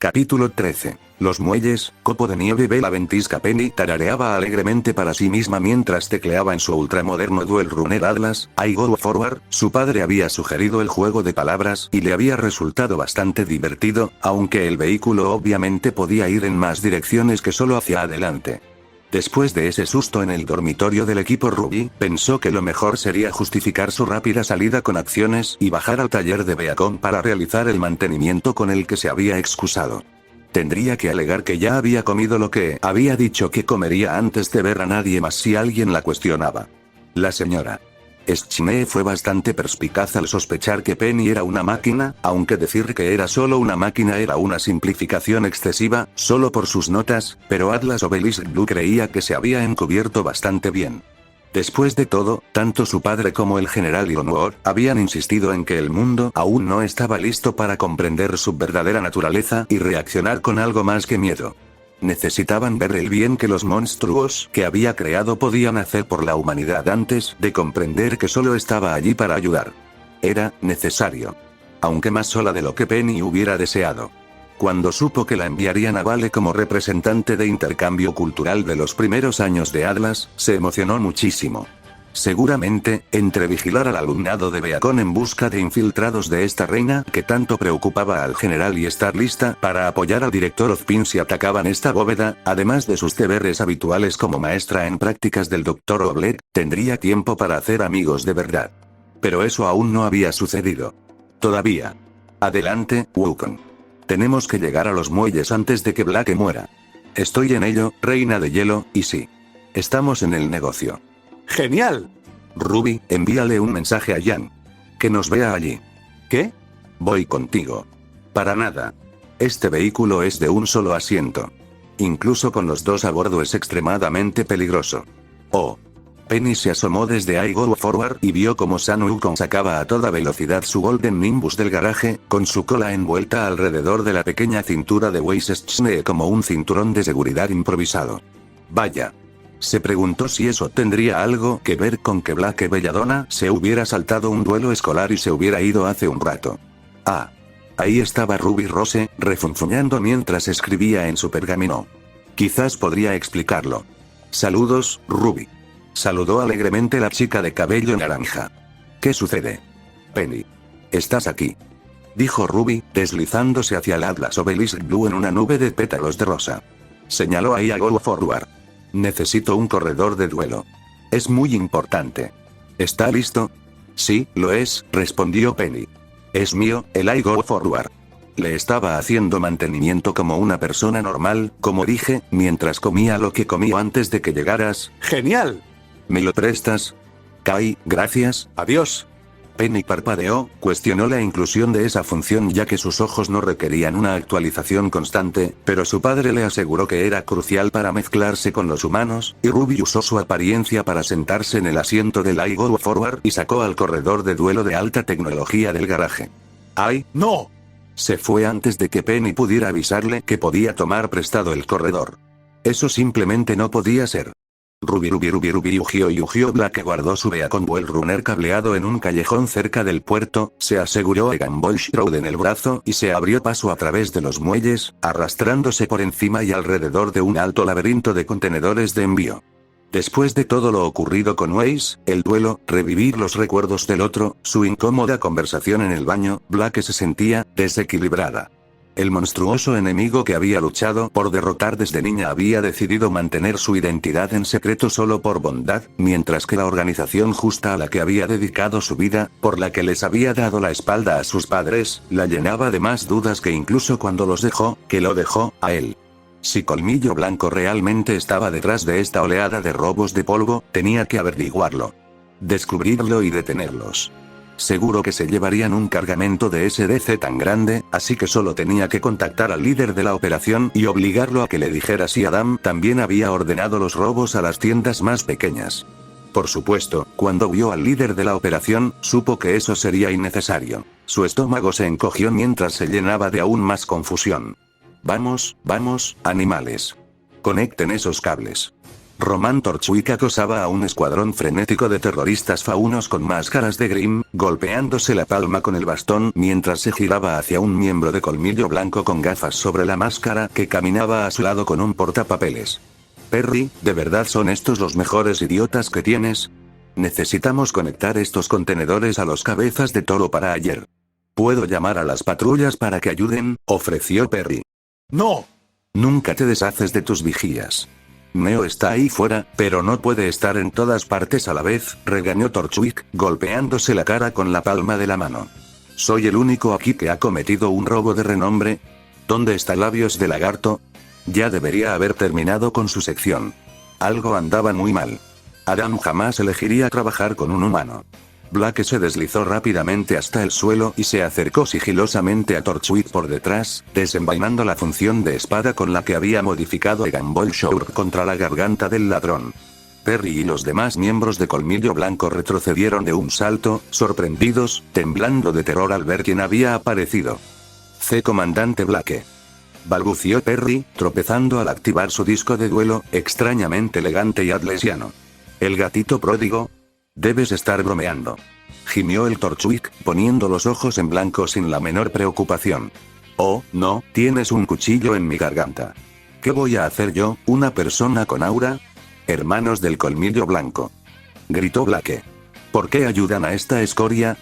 Capítulo 13. Los muelles, copo de nieve. La ventisca Penny tarareaba alegremente para sí misma mientras tecleaba en su ultramoderno Duel Runner Atlas. I Go Forward. Su padre había sugerido el juego de palabras y le había resultado bastante divertido, aunque el vehículo obviamente podía ir en más direcciones que solo hacia adelante. Después de ese susto en el dormitorio del equipo Ruby, pensó que lo mejor sería justificar su rápida salida con acciones y bajar al taller de Beacon para realizar el mantenimiento con el que se había excusado. Tendría que alegar que ya había comido lo que había dicho que comería antes de ver a nadie más si alguien la cuestionaba. La señora Schneer fue bastante perspicaz al sospechar que Penny era una máquina, aunque decir que era solo una máquina era una simplificación excesiva, solo por sus notas, pero Atlas Obelisk Blue creía que se había encubierto bastante bien. Después de todo, tanto su padre como el general Ionwar habían insistido en que el mundo aún no estaba listo para comprender su verdadera naturaleza y reaccionar con algo más que miedo. Necesitaban ver el bien que los monstruos que había creado podían hacer por la humanidad antes de comprender que solo estaba allí para ayudar. Era necesario. Aunque más sola de lo que Penny hubiera deseado. Cuando supo que la enviarían a Vale como representante de intercambio cultural de los primeros años de Atlas, se emocionó muchísimo. Seguramente, entre vigilar al alumnado de Beacon en busca de infiltrados de esta reina que tanto preocupaba al general y estar lista para apoyar al director Ozpin si atacaban esta bóveda, además de sus deberes habituales como maestra en prácticas del Dr. Oblet, tendría tiempo para hacer amigos de verdad. Pero eso aún no había sucedido. Todavía. Adelante, Wukong. Tenemos que llegar a los muelles antes de que Blake muera. Estoy en ello, reina de hielo, y sí. Estamos en el negocio. ¡Genial! Ruby, envíale un mensaje a Jan. Que nos vea allí. ¿Qué? Voy contigo. Para nada. Este vehículo es de un solo asiento. Incluso con los dos a bordo es extremadamente peligroso. Oh. Penny se asomó desde I Go Forward y vio como San Wukong sacaba a toda velocidad su Golden Nimbus del garaje, con su cola envuelta alrededor de la pequeña cintura de Weiss Schneer como un cinturón de seguridad improvisado. Vaya. Se preguntó si eso tendría algo que ver con que Blake Belladonna se hubiera saltado un duelo escolar y se hubiera ido hace un rato. Ah. Ahí estaba Ruby Rose, refunfuñando mientras escribía en su pergamino. Quizás podría explicarlo. Saludos, Ruby. Saludó alegremente la chica de cabello naranja. ¿Qué sucede? Penny. ¿Estás aquí? Dijo Ruby, deslizándose hacia el Atlas Obelisk Blue en una nube de pétalos de rosa. Señaló a I Go Forward. Necesito un corredor de duelo. Es muy importante. ¿Está listo? Sí, lo es, respondió Penny. Es mío, el I Go Forward. Le estaba haciendo mantenimiento como una persona normal, como dije, mientras comía lo que comí antes de que llegaras. ¡Genial! ¿Me lo prestas? Kai, gracias. Adiós. Penny parpadeó, cuestionó la inclusión de esa función ya que sus ojos no requerían una actualización constante, pero su padre le aseguró que era crucial para mezclarse con los humanos, y Ruby usó su apariencia para sentarse en el asiento del I Go Forward y sacó al corredor de duelo de alta tecnología del garaje. ¡Ay! ¡No! Se fue antes de que Penny pudiera avisarle que podía tomar prestado el corredor. Eso simplemente no podía ser. Ruby Ujió Blake guardó su Beacon Duel Runner cableado en un callejón cerca del puerto, se aseguró a Gamboy Shroud en el brazo y se abrió paso a través de los muelles, arrastrándose por encima y alrededor de un alto laberinto de contenedores de envío. Después de todo lo ocurrido con Weiss, el duelo, revivir los recuerdos del otro, su incómoda conversación en el baño, Blake se sentía desequilibrada. El monstruoso enemigo que había luchado por derrotar desde niña había decidido mantener su identidad en secreto solo por bondad, mientras que la organización justa a la que había dedicado su vida, por la que les había dado la espalda a sus padres, la llenaba de más dudas que incluso cuando los dejó, que lo dejó a él. Si Colmillo Blanco realmente estaba detrás de esta oleada de robos de polvo, tenía que averiguarlo. Descubrirlo y detenerlos. Seguro que se llevarían un cargamento de SDC tan grande, así que solo tenía que contactar al líder de la operación y obligarlo a que le dijera si Adam también había ordenado los robos a las tiendas más pequeñas. Por supuesto, cuando vio al líder de la operación, supo que eso sería innecesario. Su estómago se encogió mientras se llenaba de aún más confusión. Vamos, animales. Conecten esos cables. Roman Torchwick acosaba a un escuadrón frenético de terroristas faunos con máscaras de Grimm, golpeándose la palma con el bastón mientras se giraba hacia un miembro de colmillo blanco con gafas sobre la máscara que caminaba a su lado con un portapapeles. Perry, ¿de verdad son estos los mejores idiotas que tienes? Necesitamos conectar estos contenedores a los cabezas de toro para ayer. ¿Puedo llamar a las patrullas para que ayuden?, ofreció Perry. ¡No! Nunca te deshaces de tus vigías. Neo está ahí fuera, pero no puede estar en todas partes a la vez, regañó Torchwick, golpeándose la cara con la palma de la mano. ¿Soy el único aquí que ha cometido un robo de renombre? ¿Dónde está Labios de Lagarto? Ya debería haber terminado con su sección. Algo andaba muy mal. Adam jamás elegiría trabajar con un humano. Blake se deslizó rápidamente hasta el suelo y se acercó sigilosamente a Torchwick por detrás, desenvainando la función de espada con la que había modificado Egan Bolshoi contra la garganta del ladrón. Perry y los demás miembros de Colmillo Blanco retrocedieron de un salto, sorprendidos, temblando de terror al ver quién había aparecido. Comandante Blake. Balbució Perry, tropezando al activar su disco de duelo, extrañamente elegante y adlesiano. ¿El gatito pródigo? Debes estar bromeando. Gimió el Torchwick, poniendo los ojos en blanco sin la menor preocupación. Oh, no, tienes un cuchillo en mi garganta. ¿Qué voy a hacer yo, una persona con aura? Hermanos del Colmillo Blanco. Gritó Blake. ¿Por qué ayudan a esta escoria?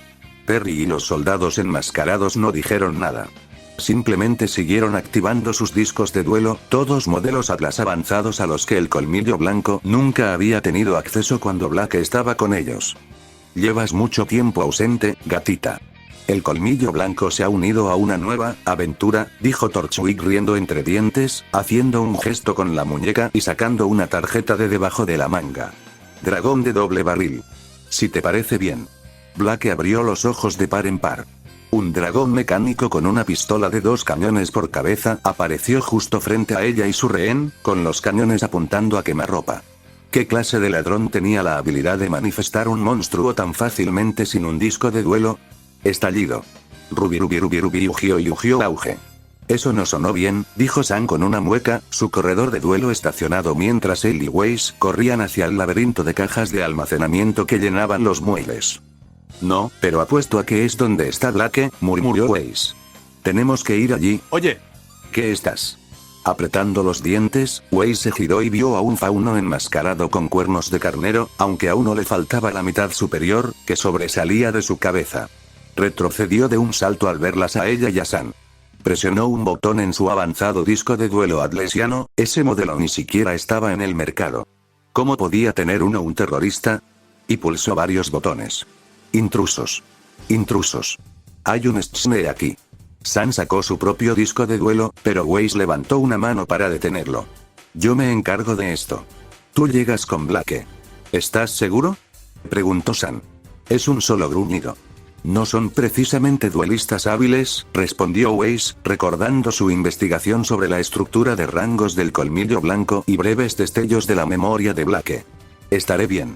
Perry y los soldados enmascarados no dijeron nada. Simplemente siguieron activando sus discos de duelo, todos modelos Atlas avanzados a los que el Colmillo Blanco nunca había tenido acceso cuando Blake estaba con ellos. Llevas mucho tiempo ausente, gatita. El Colmillo Blanco se ha unido a una nueva aventura, dijo Torchwick riendo entre dientes, haciendo un gesto con la muñeca y sacando una tarjeta de debajo de la manga. Dragón de doble barril. Si te parece bien. Blake abrió los ojos de par en par. Un dragón mecánico con una pistola de 2 cañones por cabeza apareció justo frente a ella y su rehén, con los cañones apuntando a quemarropa. ¿Qué clase de ladrón tenía la habilidad de manifestar un monstruo tan fácilmente sin un disco de duelo? Estallido. Ruby yugió auge. Eso no sonó bien, dijo Sam con una mueca, su corredor de duelo estacionado mientras él y Weiss corrían hacia el laberinto de cajas de almacenamiento que llenaban los muebles. No, pero apuesto a que es donde está Blake, murmuró Weiss. Tenemos que ir allí. Oye. ¿Qué estás? Apretando los dientes, Weiss se giró y vio a un fauno enmascarado con cuernos de carnero, aunque a uno le faltaba la mitad superior, que sobresalía de su cabeza. Retrocedió de un salto al verlas a ella y a Sam. Presionó un botón en su avanzado disco de duelo adlesiano, ese modelo ni siquiera estaba en el mercado. ¿Cómo podía tener uno un terrorista? Y pulsó varios botones. Intrusos. Intrusos. Hay un Schne aquí. Sam sacó su propio disco de duelo, pero Weiss levantó una mano para detenerlo. Yo me encargo de esto. Tú llegas con Blake. ¿Estás seguro? Preguntó Sam. Es un solo gruñido. No son precisamente duelistas hábiles, respondió Weiss, recordando su investigación sobre la estructura de rangos del Colmillo Blanco y breves destellos de la memoria de Blake. Estaré bien.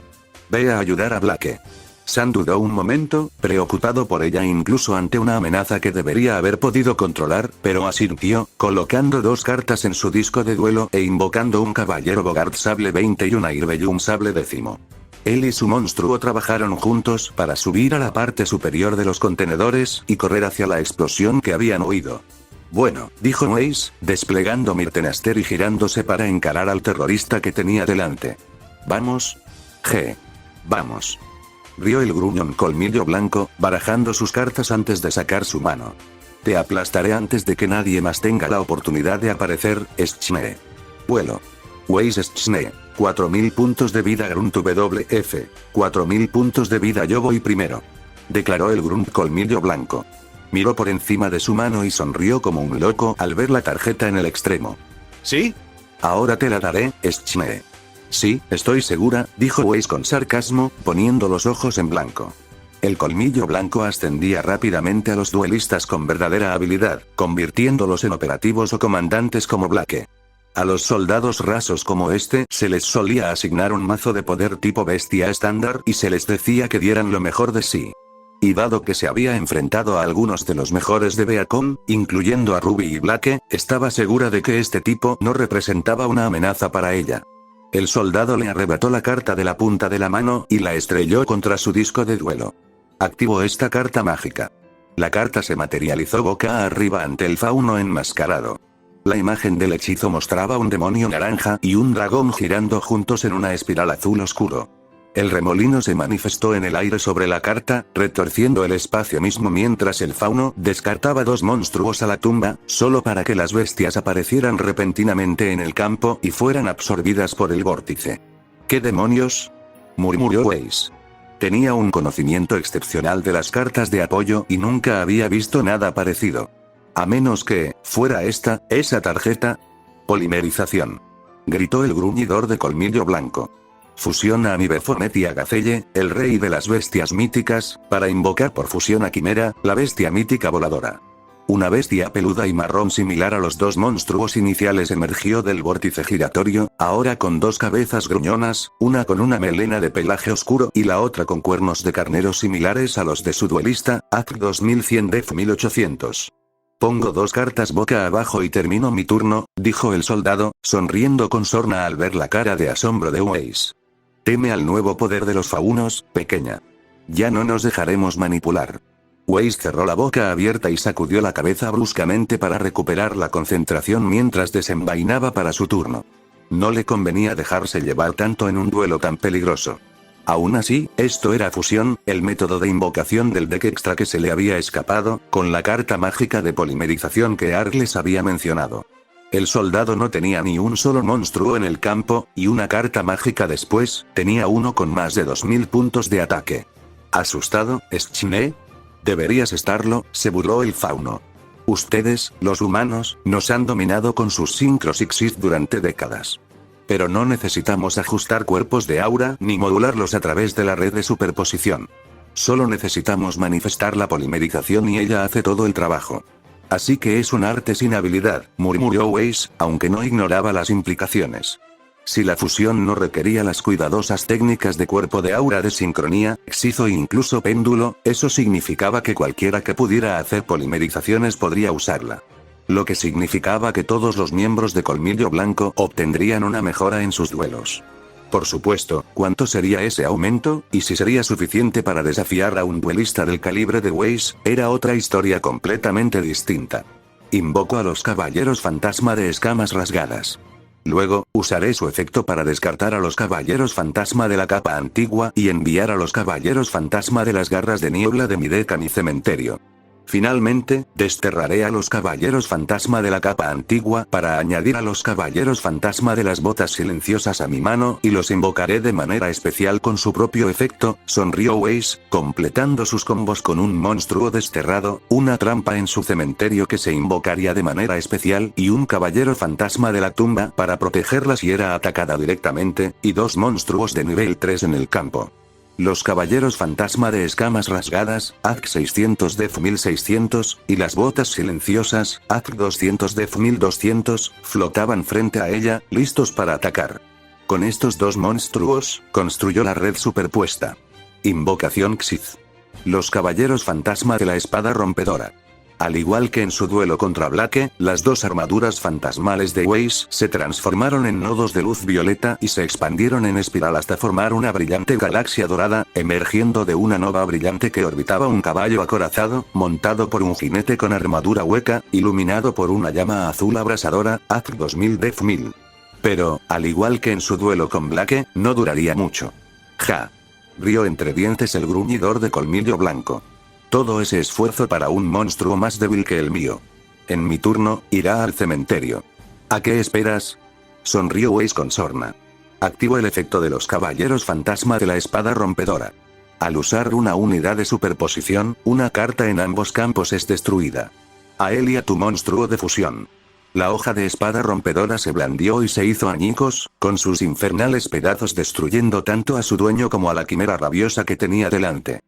Ve a ayudar a Blake. Sam dudó un momento, preocupado por ella incluso ante una amenaza que debería haber podido controlar, pero asintió, colocando 2 cartas en su disco de duelo e invocando un Caballero Bogart Sable 20 y un Airbellum Sable 10. Él y su monstruo trabajaron juntos para subir a la parte superior de los contenedores y correr hacia la explosión que habían oído. Bueno, dijo Weiss, desplegando Mirtenaster y girándose para encarar al terrorista que tenía delante. Vamos. Vamos. Rió el gruñón Colmillo Blanco, barajando sus cartas antes de sacar su mano. Te aplastaré antes de que nadie más tenga la oportunidad de aparecer, Schne. Vuelo. Weiss Schne. 4000 puntos de vida Grunt WF. 4000 puntos de vida yo voy primero. Declaró el Grunt Colmillo Blanco. Miró por encima de su mano y sonrió como un loco al ver la tarjeta en el extremo. ¿Sí? Ahora te la daré, Schne. Sí, estoy segura, dijo Weiss con sarcasmo, poniendo los ojos en blanco. El Colmillo Blanco ascendía rápidamente a los duelistas con verdadera habilidad, convirtiéndolos en operativos o comandantes como Blake. A los soldados rasos como este se les solía asignar un mazo de poder tipo bestia estándar y se les decía que dieran lo mejor de sí. Y dado que se había enfrentado a algunos de los mejores de Beacon, incluyendo a Ruby y Blake, estaba segura de que este tipo no representaba una amenaza para ella. El soldado le arrebató la carta de la punta de la mano y la estrelló contra su disco de duelo. Activó esta carta mágica. La carta se materializó boca arriba ante el fauno enmascarado. La imagen del hechizo mostraba un demonio naranja y un dragón girando juntos en una espiral azul oscuro. El remolino se manifestó en el aire sobre la carta, retorciendo el espacio mismo mientras el fauno descartaba 2 monstruos a la tumba, solo para que las bestias aparecieran repentinamente en el campo y fueran absorbidas por el vórtice. ¿Qué demonios?, murmuró Weiss. Tenía un conocimiento excepcional de las cartas de apoyo y nunca había visto nada parecido. A menos que, fuera esa tarjeta. Polimerización. Gritó el gruñidor de colmillo blanco. Fusiona a mi Baphomet y a Gazelle, el rey de las bestias míticas, para invocar por fusión a Quimera, la bestia mítica voladora. Una bestia peluda y marrón similar a los 2 monstruos iniciales emergió del vórtice giratorio, ahora con 2 cabezas gruñonas, una con una melena de pelaje oscuro y la otra con cuernos de carnero similares a los de su duelista, AC 2100 Def 1800. Pongo 2 cartas boca abajo y termino mi turno, dijo el soldado, sonriendo con sorna al ver la cara de asombro de Weiss. Teme al nuevo poder de los faunos, pequeña. Ya no nos dejaremos manipular. Weiss cerró la boca abierta y sacudió la cabeza bruscamente para recuperar la concentración mientras desenvainaba para su turno. No le convenía dejarse llevar tanto en un duelo tan peligroso. Aún así, esto era fusión, el método de invocación del deck extra que se le había escapado, con la carta mágica de polimerización que Arles había mencionado. El soldado no tenía ni un solo monstruo en el campo, y una carta mágica después, tenía uno con más de 2000 puntos de ataque. ¿Asustado, Schne? Deberías estarlo, se burló el fauno. Ustedes, los humanos, nos han dominado con sus sincros Ixis durante décadas. Pero no necesitamos ajustar cuerpos de aura ni modularlos a través de la red de superposición. Solo necesitamos manifestar la polimerización y ella hace todo el trabajo. Así que es un arte sin habilidad, murmuró Weiss, aunque no ignoraba las implicaciones. Si la fusión no requería las cuidadosas técnicas de cuerpo de aura de sincronía, hechizo e incluso péndulo, eso significaba que cualquiera que pudiera hacer polimerizaciones podría usarla. Lo que significaba que todos los miembros de Colmillo Blanco obtendrían una mejora en sus duelos. Por supuesto, ¿cuánto sería ese aumento? Y si sería suficiente para desafiar a un duelista del calibre de Weiss, era otra historia completamente distinta. Invoco a los caballeros fantasma de escamas rasgadas. Luego, usaré su efecto para descartar a los caballeros fantasma de la capa antigua y enviar a los caballeros fantasma de las garras de niebla de mi deck a mi cementerio. Finalmente, desterraré a los caballeros fantasma de la capa antigua para añadir a los caballeros fantasma de las botas silenciosas a mi mano y los invocaré de manera especial con su propio efecto, sonrió Weiss, completando sus combos con un monstruo desterrado, una trampa en su cementerio que se invocaría de manera especial y un caballero fantasma de la tumba para protegerla si era atacada directamente, y 2 monstruos de nivel 3 en el campo. Los caballeros fantasma de escamas rasgadas, AC 600 Def 1600, y las botas silenciosas, AC 200 Def 1200, flotaban frente a ella, listos para atacar. Con estos 2 monstruos, construyó la red superpuesta. Invocación Xyz. Los caballeros fantasma de la espada rompedora. Al igual que en su duelo contra Blake, las 2 armaduras fantasmales de Weiss se transformaron en nodos de luz violeta y se expandieron en espiral hasta formar una brillante galaxia dorada, emergiendo de una nova brillante que orbitaba un caballo acorazado, montado por un jinete con armadura hueca, iluminado por una llama azul abrasadora, AC 2000 Def 1000. Pero, al igual que en su duelo con Blake, no duraría mucho. Ja. Rió entre dientes el gruñidor de colmillo blanco. Todo ese esfuerzo para un monstruo más débil que el mío. En mi turno, irá al cementerio. ¿A qué esperas? Sonrió Weiss con sorna. Activo el efecto de los caballeros fantasma de la espada rompedora. Al usar una unidad de superposición, una carta en ambos campos es destruida. A él y a tu monstruo de fusión. La hoja de espada rompedora se blandió y se hizo añicos, con sus infernales pedazos destruyendo tanto a su dueño como a la quimera rabiosa que tenía delante.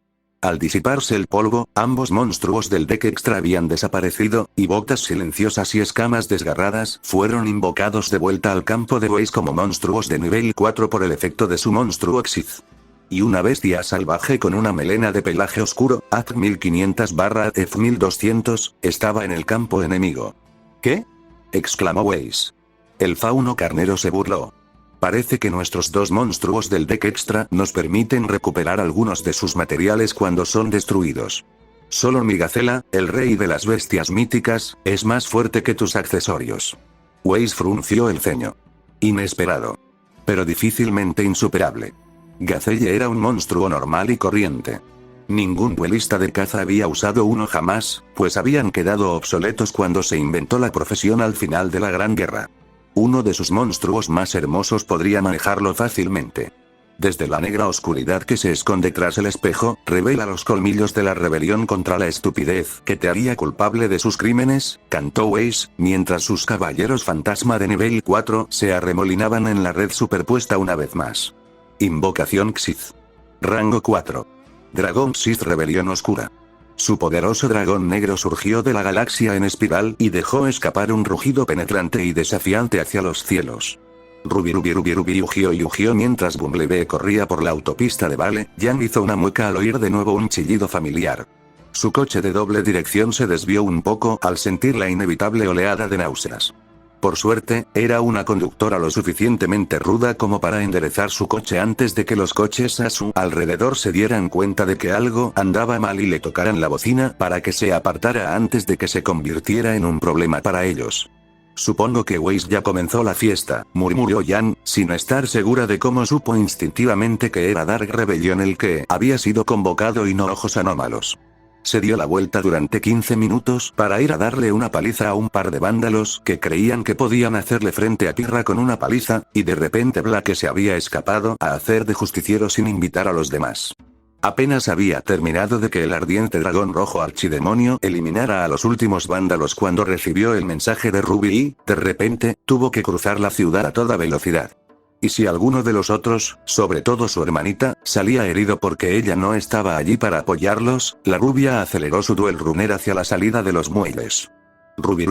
Al disiparse el polvo, ambos monstruos del deck extra habían desaparecido, y botas silenciosas y escamas desgarradas fueron invocados de vuelta al campo de Weiss como monstruos de nivel 4 por el efecto de su monstruo Xyz. Y una bestia salvaje con una melena de pelaje oscuro, AC 1500/F 1200, estaba en el campo enemigo. ¿Qué? Exclamó Weiss. El fauno carnero se burló. Parece que nuestros dos monstruos del deck extra nos permiten recuperar algunos de sus materiales cuando son destruidos. Solo mi Gacela, el rey de las bestias míticas, es más fuerte que tus accesorios. Weiss frunció el ceño. Inesperado. Pero difícilmente insuperable. Gacelle era un monstruo normal y corriente. Ningún duelista de caza había usado uno jamás, pues habían quedado obsoletos cuando se inventó la profesión al final de la Gran Guerra. Uno de sus monstruos más hermosos podría manejarlo fácilmente. Desde la negra oscuridad que se esconde tras el espejo, revela los colmillos de la rebelión contra la estupidez que te haría culpable de sus crímenes, cantó Weiss, mientras sus caballeros fantasma de nivel 4 se arremolinaban en la red superpuesta una vez más. Invocación Xyz. Rango 4. Dragón Xyz Rebelión Oscura. Su poderoso dragón negro surgió de la galaxia en espiral y dejó escapar un rugido penetrante y desafiante hacia los cielos. Rubi ugió mientras Bumblebee corría por la autopista de Vale. Jan hizo una mueca al oír de nuevo un chillido familiar. Su coche de doble dirección se desvió un poco al sentir la inevitable oleada de náuseas. Por suerte, era una conductora lo suficientemente ruda como para enderezar su coche antes de que los coches a su alrededor se dieran cuenta de que algo andaba mal y le tocaran la bocina para que se apartara antes de que se convirtiera en un problema para ellos. Supongo que Weiss ya comenzó la fiesta, murmuró Jan, sin estar segura de cómo supo instintivamente que era Dark Rebellion el que había sido convocado y no ojos anómalos. Se dio la vuelta durante 15 minutos para ir a darle una paliza a un par de vándalos que creían que podían hacerle frente a Pirra con una paliza, y de repente Blake se había escapado a hacer de justiciero sin invitar a los demás. Apenas había terminado de que el ardiente dragón rojo archidemonio eliminara a los últimos vándalos cuando recibió el mensaje de Ruby y, de repente, tuvo que cruzar la ciudad a toda velocidad. Y si alguno de los otros, sobre todo su hermanita, salía herido porque ella no estaba allí para apoyarlos, la rubia aceleró su duel runner hacia la salida de los muelles. Ruby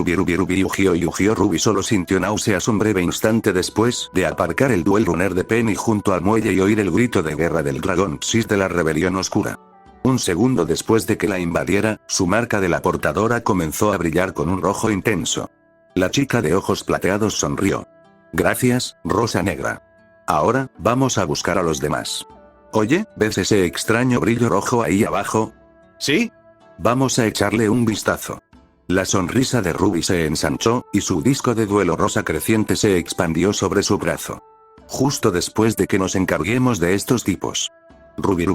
ugió. Ruby solo sintió náuseas un breve instante después de aparcar el duel runner de Penny junto al muelle y oír el grito de guerra del dragón Xyz de la rebelión oscura. Un segundo después de que la invadiera, su marca de la portadora comenzó a brillar con un rojo intenso. La chica de ojos plateados sonrió. Gracias, Rosa Negra. Ahora, vamos a buscar a los demás. Oye, ¿ves ese extraño brillo rojo ahí abajo? ¿Sí? Vamos a echarle un vistazo. La sonrisa de Ruby se ensanchó, y su disco de duelo rosa creciente se expandió sobre su brazo. Justo después de que nos encarguemos de estos tipos. Ruby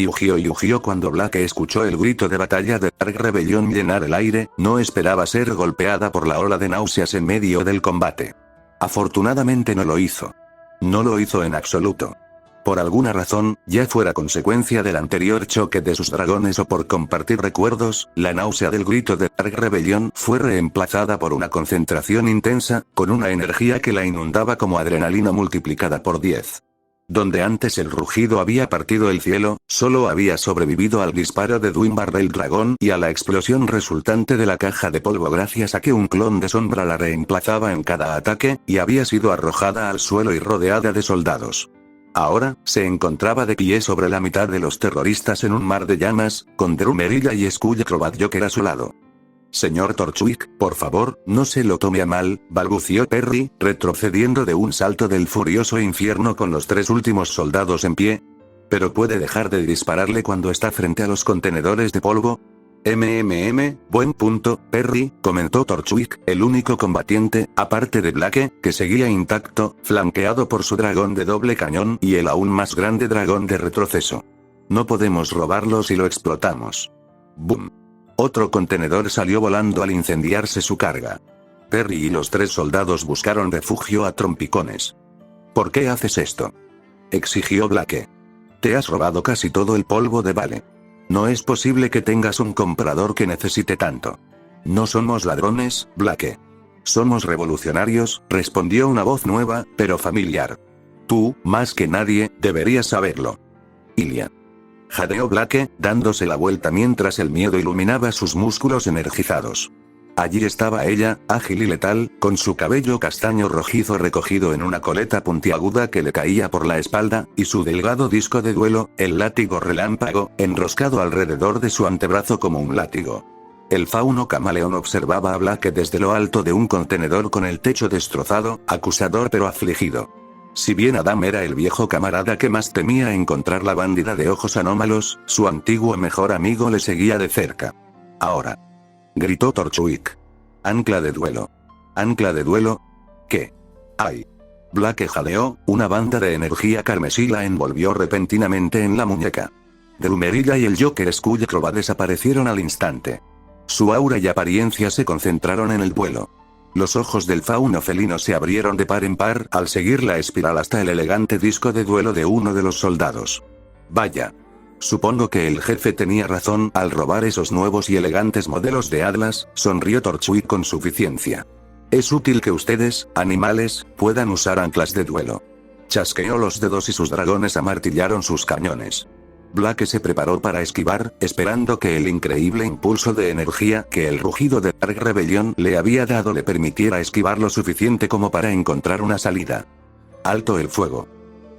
ugió cuando Blake escuchó el grito de batalla de Dark Rebellion llenar el aire, no esperaba ser golpeada por la ola de náuseas en medio del combate. Afortunadamente no lo hizo. No lo hizo en absoluto. Por alguna razón, ya fuera consecuencia del anterior choque de sus dragones o por compartir recuerdos, la náusea del grito de Dark Rebellion fue reemplazada por una concentración intensa, con una energía que la inundaba como adrenalina multiplicada por 10. Donde antes el rugido había partido el cielo, solo había sobrevivido al disparo de Dwimbar del dragón y a la explosión resultante de la caja de polvo gracias a que un clon de sombra la reemplazaba en cada ataque, y había sido arrojada al suelo y rodeada de soldados. Ahora, se encontraba de pie sobre la mitad de los terroristas en un mar de llamas, con Drumerilla y Skull Joker a su lado. Señor Torchwick, por favor, no se lo tome a mal, balbució Perry, retrocediendo de un salto del furioso infierno con los 3 últimos soldados en pie. ¿Pero puede dejar de dispararle cuando está frente a los contenedores de polvo? Buen punto, Perry, comentó Torchwick, el único combatiente, aparte de Blake, que seguía intacto, flanqueado por su dragón de doble cañón y el aún más grande dragón de retroceso. No podemos robarlo si lo explotamos. ¡Boom! Otro contenedor salió volando al incendiarse su carga. Perry y los 3 soldados buscaron refugio a trompicones. ¿Por qué haces esto?, exigió Blake. Te has robado casi todo el polvo de Vale. No es posible que tengas un comprador que necesite tanto. No somos ladrones, Blake. Somos revolucionarios, respondió una voz nueva, pero familiar. Tú, más que nadie, deberías saberlo. Ilya. Jadeó Blake, dándose la vuelta mientras el miedo iluminaba sus músculos energizados. Allí estaba ella, ágil y letal, con su cabello castaño rojizo recogido en una coleta puntiaguda que le caía por la espalda, y su delgado disco de duelo, el látigo relámpago, enroscado alrededor de su antebrazo como un látigo. El fauno camaleón observaba a Blake desde lo alto de un contenedor con el techo destrozado, acusador pero afligido. Si bien Adam era el viejo camarada que más temía encontrar la bandida de ojos anómalos, su antiguo mejor amigo le seguía de cerca. Ahora. Gritó Torchwick. Ancla de duelo. ¿Ancla de duelo? ¿Qué? ¡Ay! Blake jadeó, una banda de energía carmesí la envolvió repentinamente en la muñeca. Drumerilla y el Joker Skullcrobat desaparecieron al instante. Su aura y apariencia se concentraron en el duelo. Los ojos del fauno felino se abrieron de par en par al seguir la espiral hasta el elegante disco de duelo de uno de los soldados. Vaya. Supongo que el jefe tenía razón al robar esos nuevos y elegantes modelos de Atlas, sonrió Torchwick con suficiencia. Es útil que ustedes, animales, puedan usar anclas de duelo. Chasqueó los dedos y sus dragones amartillaron sus cañones. Blake se preparó para esquivar, esperando que el increíble impulso de energía que el rugido de Dark Rebellion le había dado le permitiera esquivar lo suficiente como para encontrar una salida. ¡Alto el fuego!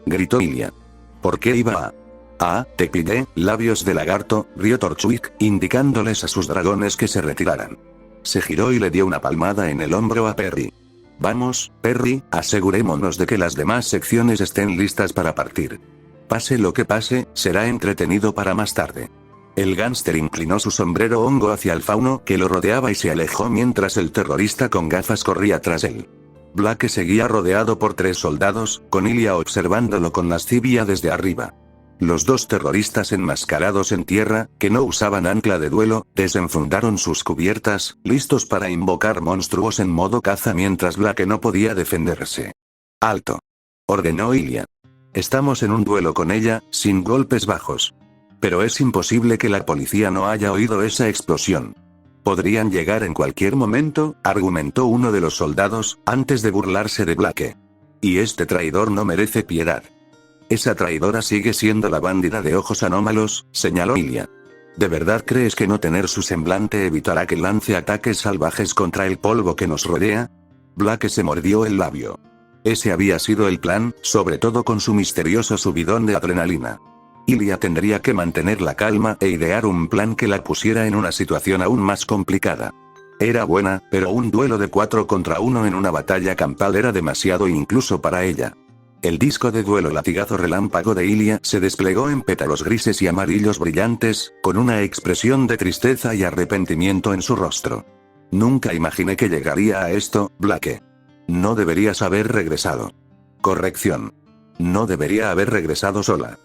Gritó Ilya. ¿Por qué iba a...? Ah, te pillé, labios de lagarto, rió Torchwick, indicándoles a sus dragones que se retiraran. Se giró y le dio una palmada en el hombro a Perry. Vamos, Perry, asegurémonos de que las demás secciones estén listas para partir. Pase lo que pase, será entretenido para más tarde. El gánster inclinó su sombrero hongo hacia el fauno que lo rodeaba y se alejó mientras el terrorista con gafas corría tras él. Blake seguía rodeado por 3 soldados, con Ilya observándolo con lascivia desde arriba. Los 2 terroristas enmascarados en tierra, que no usaban ancla de duelo, desenfundaron sus cubiertas, listos para invocar monstruos en modo caza mientras Blake no podía defenderse. ¡Alto! Ordenó Ilya. Estamos en un duelo con ella, sin golpes bajos. Pero es imposible que la policía no haya oído esa explosión. Podrían llegar en cualquier momento, argumentó uno de los soldados, antes de burlarse de Blake. Y este traidor no merece piedad. Esa traidora sigue siendo la bandida de ojos anómalos, señaló Ilya. ¿De verdad crees que no tener su semblante evitará que lance ataques salvajes contra el polvo que nos rodea? Blake se mordió el labio. Ese había sido el plan, sobre todo con su misterioso subidón de adrenalina. Ilya tendría que mantener la calma e idear un plan que la pusiera en una situación aún más complicada. Era buena, pero un duelo de 4 contra 1 en una batalla campal era demasiado incluso para ella. El disco de duelo latigazo relámpago de Ilya se desplegó en pétalos grises y amarillos brillantes, con una expresión de tristeza y arrepentimiento en su rostro. Nunca imaginé que llegaría a esto, Blake. No deberías haber regresado. Corrección. No debería haber regresado sola.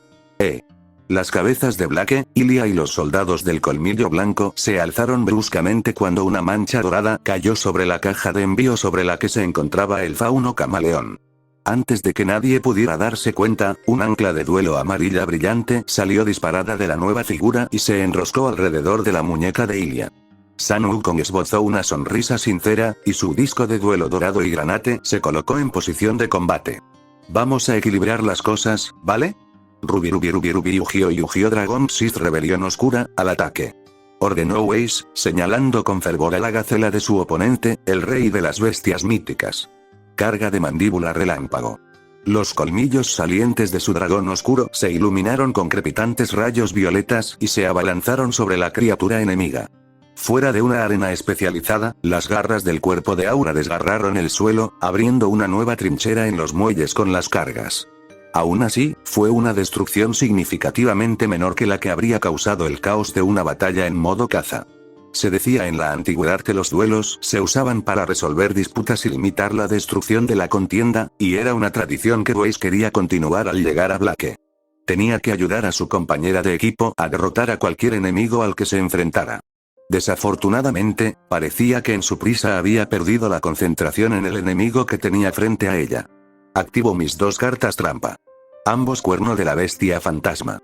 Las cabezas de Blake, Ilya y los soldados del colmillo blanco se alzaron bruscamente cuando una mancha dorada cayó sobre la caja de envío sobre la que se encontraba el fauno camaleón. Antes de que nadie pudiera darse cuenta, un ancla de duelo amarilla brillante salió disparada de la nueva figura y se enroscó alrededor de la muñeca de Ilya. Sun Wukong esbozó una sonrisa sincera, y su disco de duelo dorado y granate se colocó en posición de combate. Vamos a equilibrar las cosas, ¿vale? Ruby Yu-Gi-Oh Dragon Sith Rebelión Oscura, al ataque. Ordenó Weiss, señalando con fervor a la gacela de su oponente, el rey de las bestias míticas. Carga de mandíbula relámpago. Los colmillos salientes de su dragón oscuro se iluminaron con crepitantes rayos violetas y se abalanzaron sobre la criatura enemiga. Fuera de una arena especializada, las garras del cuerpo de Aura desgarraron el suelo, abriendo una nueva trinchera en los muelles con las cargas. Aún así, fue una destrucción significativamente menor que la que habría causado el caos de una batalla en modo caza. Se decía en la antigüedad que los duelos se usaban para resolver disputas y limitar la destrucción de la contienda, y era una tradición que Weiss quería continuar al llegar a Blake. Tenía que ayudar a su compañera de equipo a derrotar a cualquier enemigo al que se enfrentara. Desafortunadamente, parecía que en su prisa había perdido la concentración en el enemigo que tenía frente a ella. Activo mis 2 cartas trampa. Ambos cuerno de la bestia fantasma.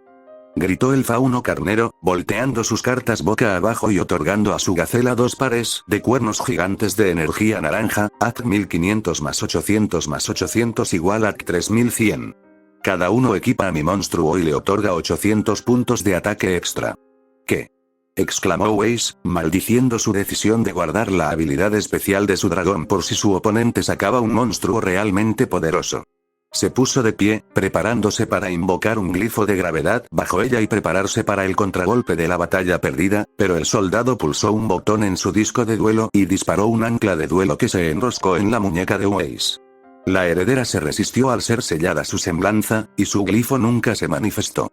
Gritó el fauno carnero, volteando sus cartas boca abajo y otorgando a su gacela 2 pares de cuernos gigantes de energía naranja, AC 1500 más 800 más 800 igual a 3100. Cada uno equipa a mi monstruo y le otorga 800 puntos de ataque extra. ¿Qué? Exclamó Weiss, maldiciendo su decisión de guardar la habilidad especial de su dragón por si su oponente sacaba un monstruo realmente poderoso. Se puso de pie, preparándose para invocar un glifo de gravedad bajo ella y prepararse para el contragolpe de la batalla perdida, pero el soldado pulsó un botón en su disco de duelo y disparó un ancla de duelo que se enroscó en la muñeca de Weiss. La heredera se resistió al ser sellada su semblanza, y su glifo nunca se manifestó.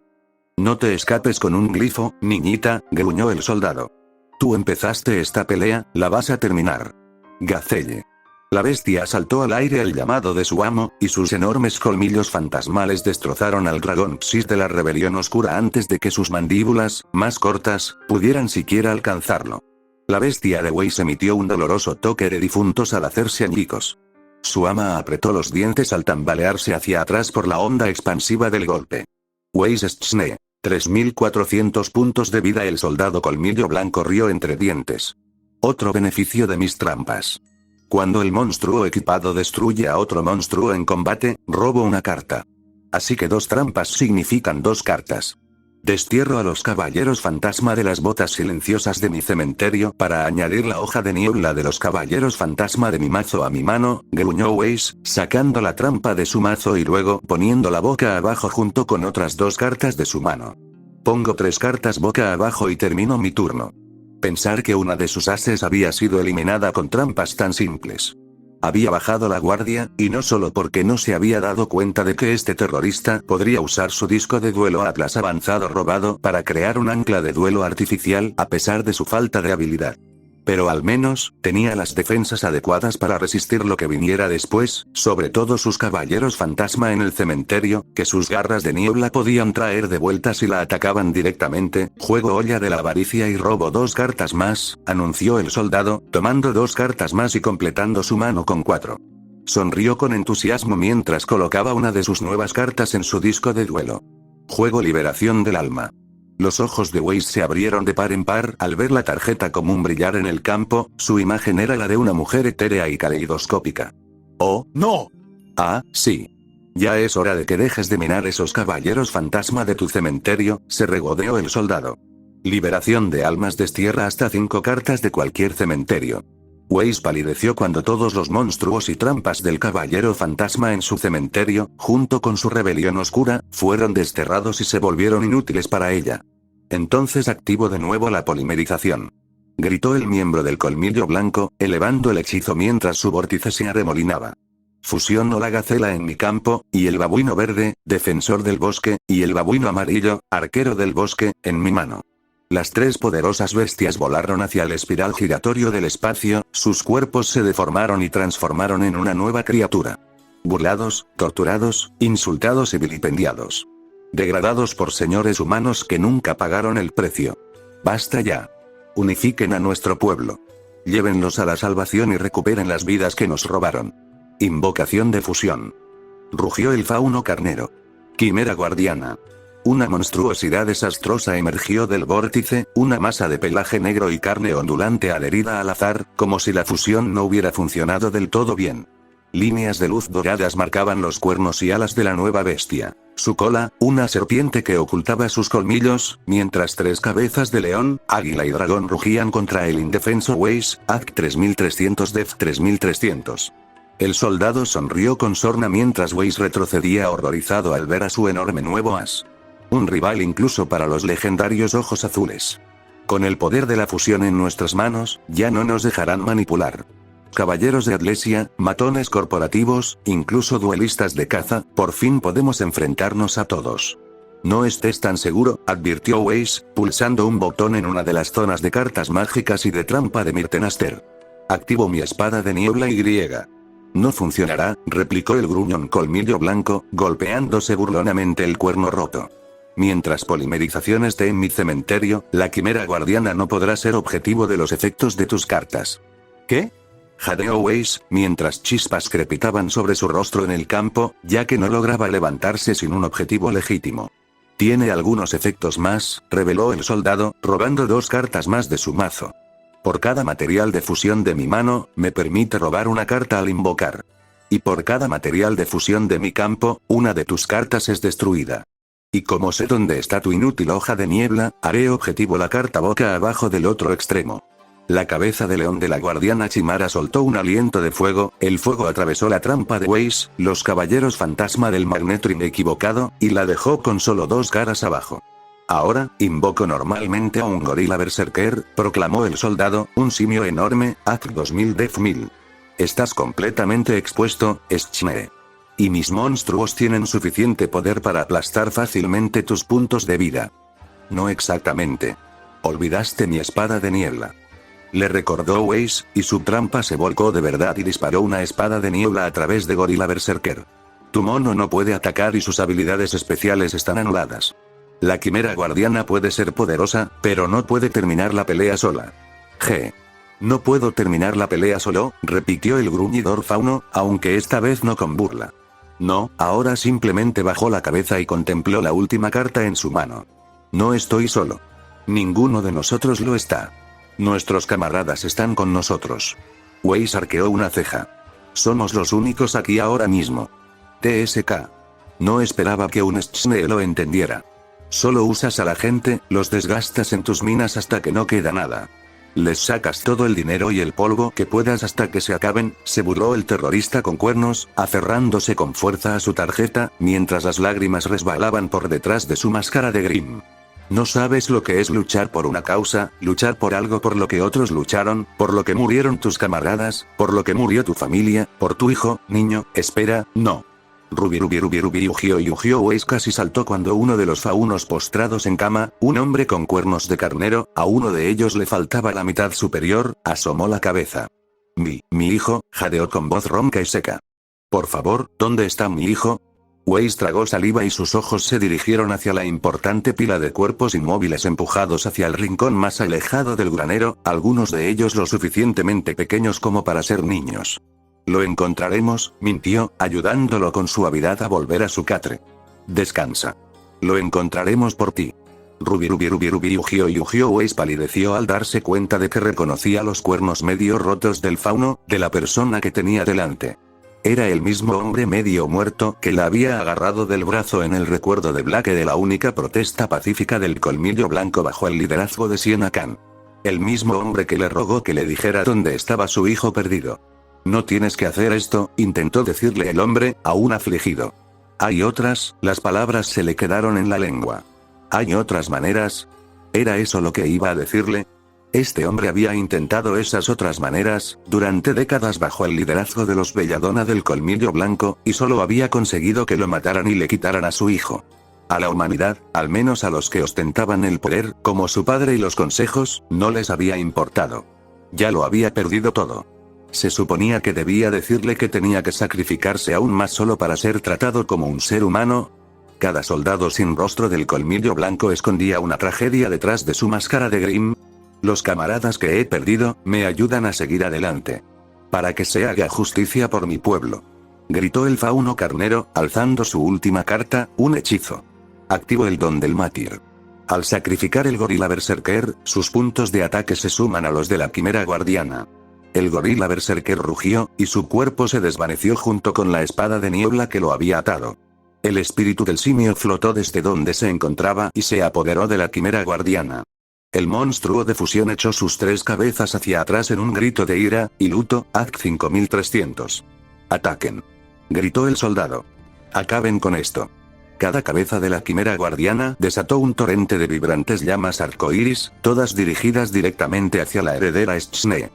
No te escapes con un glifo, niñita, gruñó el soldado. Tú empezaste esta pelea, la vas a terminar. Gacelle. La bestia saltó al aire al llamado de su amo, y sus enormes colmillos fantasmales destrozaron al dragón Psis de la rebelión oscura antes de que sus mandíbulas, más cortas, pudieran siquiera alcanzarlo. La bestia de Weiss emitió un doloroso toque de difuntos al hacerse añicos. Su ama apretó los dientes al tambalearse hacia atrás por la onda expansiva del golpe. Weiss Schne. 3400 puntos de vida. El soldado colmillo blanco rió entre dientes. Otro beneficio de mis trampas. Cuando el monstruo equipado destruye a otro monstruo en combate, robo una carta. Así que 2 trampas significan 2 cartas. Destierro a los caballeros fantasma de las botas silenciosas de mi cementerio para añadir la hoja de niebla de los caballeros fantasma de mi mazo a mi mano, gruñó Weiss, sacando la trampa de su mazo y luego poniendo la boca abajo junto con otras 2 cartas de su mano. Pongo 3 cartas boca abajo y termino mi turno. Pensar que una de sus ases había sido eliminada con trampas tan simples. Había bajado la guardia, y no solo porque no se había dado cuenta de que este terrorista podría usar su disco de duelo Atlas avanzado robado para crear un ancla de duelo artificial a pesar de su falta de habilidad. Pero al menos, tenía las defensas adecuadas para resistir lo que viniera después, sobre todo sus caballeros fantasma en el cementerio, que sus garras de niebla podían traer de vuelta si la atacaban directamente. Juego olla de la avaricia y robo 2 cartas más, anunció el soldado, tomando 2 cartas más y completando su mano con 4. Sonrió con entusiasmo mientras colocaba una de sus nuevas cartas en su disco de duelo. Juego liberación del alma. Los ojos de Weiss se abrieron de par en par al ver la tarjeta común brillar en el campo. Su imagen era la de una mujer etérea y caleidoscópica. ¡Oh, no! Ah, sí. Ya es hora de que dejes de minar esos caballeros fantasma de tu cementerio, se regodeó el soldado. Liberación de almas. Destierra hasta 5 cartas de cualquier cementerio. Weiss palideció cuando todos los monstruos y trampas del caballero fantasma en su cementerio, junto con su rebelión oscura, fueron desterrados y se volvieron inútiles para ella. Entonces activo de nuevo la polimerización. Gritó el miembro del colmillo blanco, elevando el hechizo mientras su vórtice se arremolinaba. Fusiono la gacela en mi campo, y el babuino verde, defensor del bosque, y el babuino amarillo, arquero del bosque, en mi mano. Las 3 poderosas bestias volaron hacia el espiral giratorio del espacio, sus cuerpos se deformaron y transformaron en una nueva criatura. Burlados, torturados, insultados y vilipendiados. Degradados por señores humanos que nunca pagaron el precio. Basta ya. Unifiquen a nuestro pueblo. Llévenlos a la salvación y recuperen las vidas que nos robaron. Invocación de fusión. Rugió el fauno carnero. Quimera guardiana. Una monstruosidad desastrosa emergió del vórtice, una masa de pelaje negro y carne ondulante adherida al azar, como si la fusión no hubiera funcionado del todo bien. Líneas de luz doradas marcaban los cuernos y alas de la nueva bestia. Su cola, una serpiente que ocultaba sus colmillos, mientras 3 cabezas de león, águila y dragón rugían contra el indefenso Weiss. AC 3300 Def 3300. El soldado sonrió con sorna mientras Weiss retrocedía horrorizado al ver a su enorme nuevo as. Un rival incluso para los legendarios ojos azules. Con el poder de la fusión en nuestras manos, ya no nos dejarán manipular. Caballeros de Atlesia, matones corporativos, incluso duelistas de caza, por fin podemos enfrentarnos a todos. No estés tan seguro, advirtió Weiss, pulsando un botón en una de las zonas de cartas mágicas y de trampa de Mirtenaster. Activo mi espada de niebla y griega. No funcionará, replicó el gruñón colmillo blanco, golpeándose burlonamente el cuerno roto. Mientras polimerización esté en mi cementerio, la quimera guardiana no podrá ser objetivo de los efectos de tus cartas. ¿Qué? Jadeó Weiss, mientras chispas crepitaban sobre su rostro en el campo, ya que no lograba levantarse sin un objetivo legítimo. Tiene algunos efectos más, reveló el soldado, robando 2 cartas más de su mazo. Por cada material de fusión de mi mano, me permite robar una carta al invocar. Y por cada material de fusión de mi campo, una de tus cartas es destruida. Y como sé dónde está tu inútil hoja de niebla, haré objetivo la carta boca abajo del otro extremo. La cabeza de león de la guardiana Chimara soltó un aliento de fuego, el fuego atravesó la trampa de Weiss, los caballeros fantasma del Magnetrim equivocado, y la dejó con solo 2 caras abajo. Ahora, invoco normalmente a un gorila berserker, proclamó el soldado, un simio enorme, AC 2000 Def 1000. Estás completamente expuesto, Schne. Y mis monstruos tienen suficiente poder para aplastar fácilmente tus puntos de vida. No exactamente. Olvidaste mi espada de niebla. Le recordó Weiss, y su trampa se volcó de verdad y disparó una espada de niebla a través de Gorilla Berserker. Tu mono no puede atacar y sus habilidades especiales están anuladas. La quimera guardiana puede ser poderosa, pero no puede terminar la pelea sola. G. No puedo terminar la pelea solo, repitió el gruñidor fauno, aunque esta vez no con burla. No, ahora simplemente bajó la cabeza y contempló la última carta en su mano. No estoy solo. Ninguno de nosotros lo está. Nuestros camaradas están con nosotros. Weiss arqueó una ceja. Somos los únicos aquí ahora mismo. TSK. No esperaba que un Schne lo entendiera. Solo usas a la gente, los desgastas en tus minas hasta que no queda nada. Les sacas todo el dinero y el polvo que puedas hasta que se acaben, se burló el terrorista con cuernos, aferrándose con fuerza a su tarjeta, mientras las lágrimas resbalaban por detrás de su máscara de Grimm. No sabes lo que es luchar por una causa, luchar por algo por lo que otros lucharon, por lo que murieron tus camaradas, por lo que murió tu familia, por tu hijo, niño, espera, no. Ruby Ugio Weiss casi saltó cuando uno de los faunos postrados en cama, un hombre con cuernos de carnero, a uno de ellos le faltaba la mitad superior, asomó la cabeza. Mi hijo, jadeó con voz ronca y seca. Por favor, ¿dónde está mi hijo? Weiss tragó saliva y sus ojos se dirigieron hacia la importante pila de cuerpos inmóviles empujados hacia el rincón más alejado del granero, algunos de ellos lo suficientemente pequeños como para ser niños. Lo encontraremos, mintió, ayudándolo con suavidad a volver a su catre. Descansa. Lo encontraremos por ti. Ruby Ugio Weiss palideció al darse cuenta de que reconocía los cuernos medio rotos del fauno, de la persona que tenía delante. Era el mismo hombre medio muerto que la había agarrado del brazo en el recuerdo de Blake de la única protesta pacífica del colmillo blanco bajo el liderazgo de Sienna Khan. El mismo hombre que le rogó que le dijera dónde estaba su hijo perdido. No tienes que hacer esto, intentó decirle el hombre, aún afligido. Hay otras, las palabras se le quedaron en la lengua. ¿Hay otras maneras? ¿Era eso lo que iba a decirle? Este hombre había intentado esas otras maneras, durante décadas bajo el liderazgo de los Belladonna del colmillo blanco, y solo había conseguido que lo mataran y le quitaran a su hijo. A la humanidad, al menos a los que ostentaban el poder, como su padre y los consejos, no les había importado. Ya lo había perdido todo. Se suponía que debía decirle que tenía que sacrificarse aún más solo para ser tratado como un ser humano. Cada soldado sin rostro del colmillo blanco escondía una tragedia detrás de su máscara de Grimm. Los camaradas que he perdido, me ayudan a seguir adelante. Para que se haga justicia por mi pueblo. Gritó el fauno carnero, alzando su última carta, un hechizo. Activo el don del mártir. Al sacrificar el gorila berserker, sus puntos de ataque se suman a los de la quimera guardiana. El gorila berserker rugió, y su cuerpo se desvaneció junto con la espada de niebla que lo había atado. El espíritu del simio flotó desde donde se encontraba y se apoderó de la quimera guardiana. El monstruo de fusión echó sus tres cabezas hacia atrás en un grito de ira y luto. Act 5300. Ataquen. Gritó el soldado. Acaben con esto. Cada cabeza de la quimera guardiana desató un torrente de vibrantes llamas arcoíris, todas dirigidas directamente hacia la heredera Schne.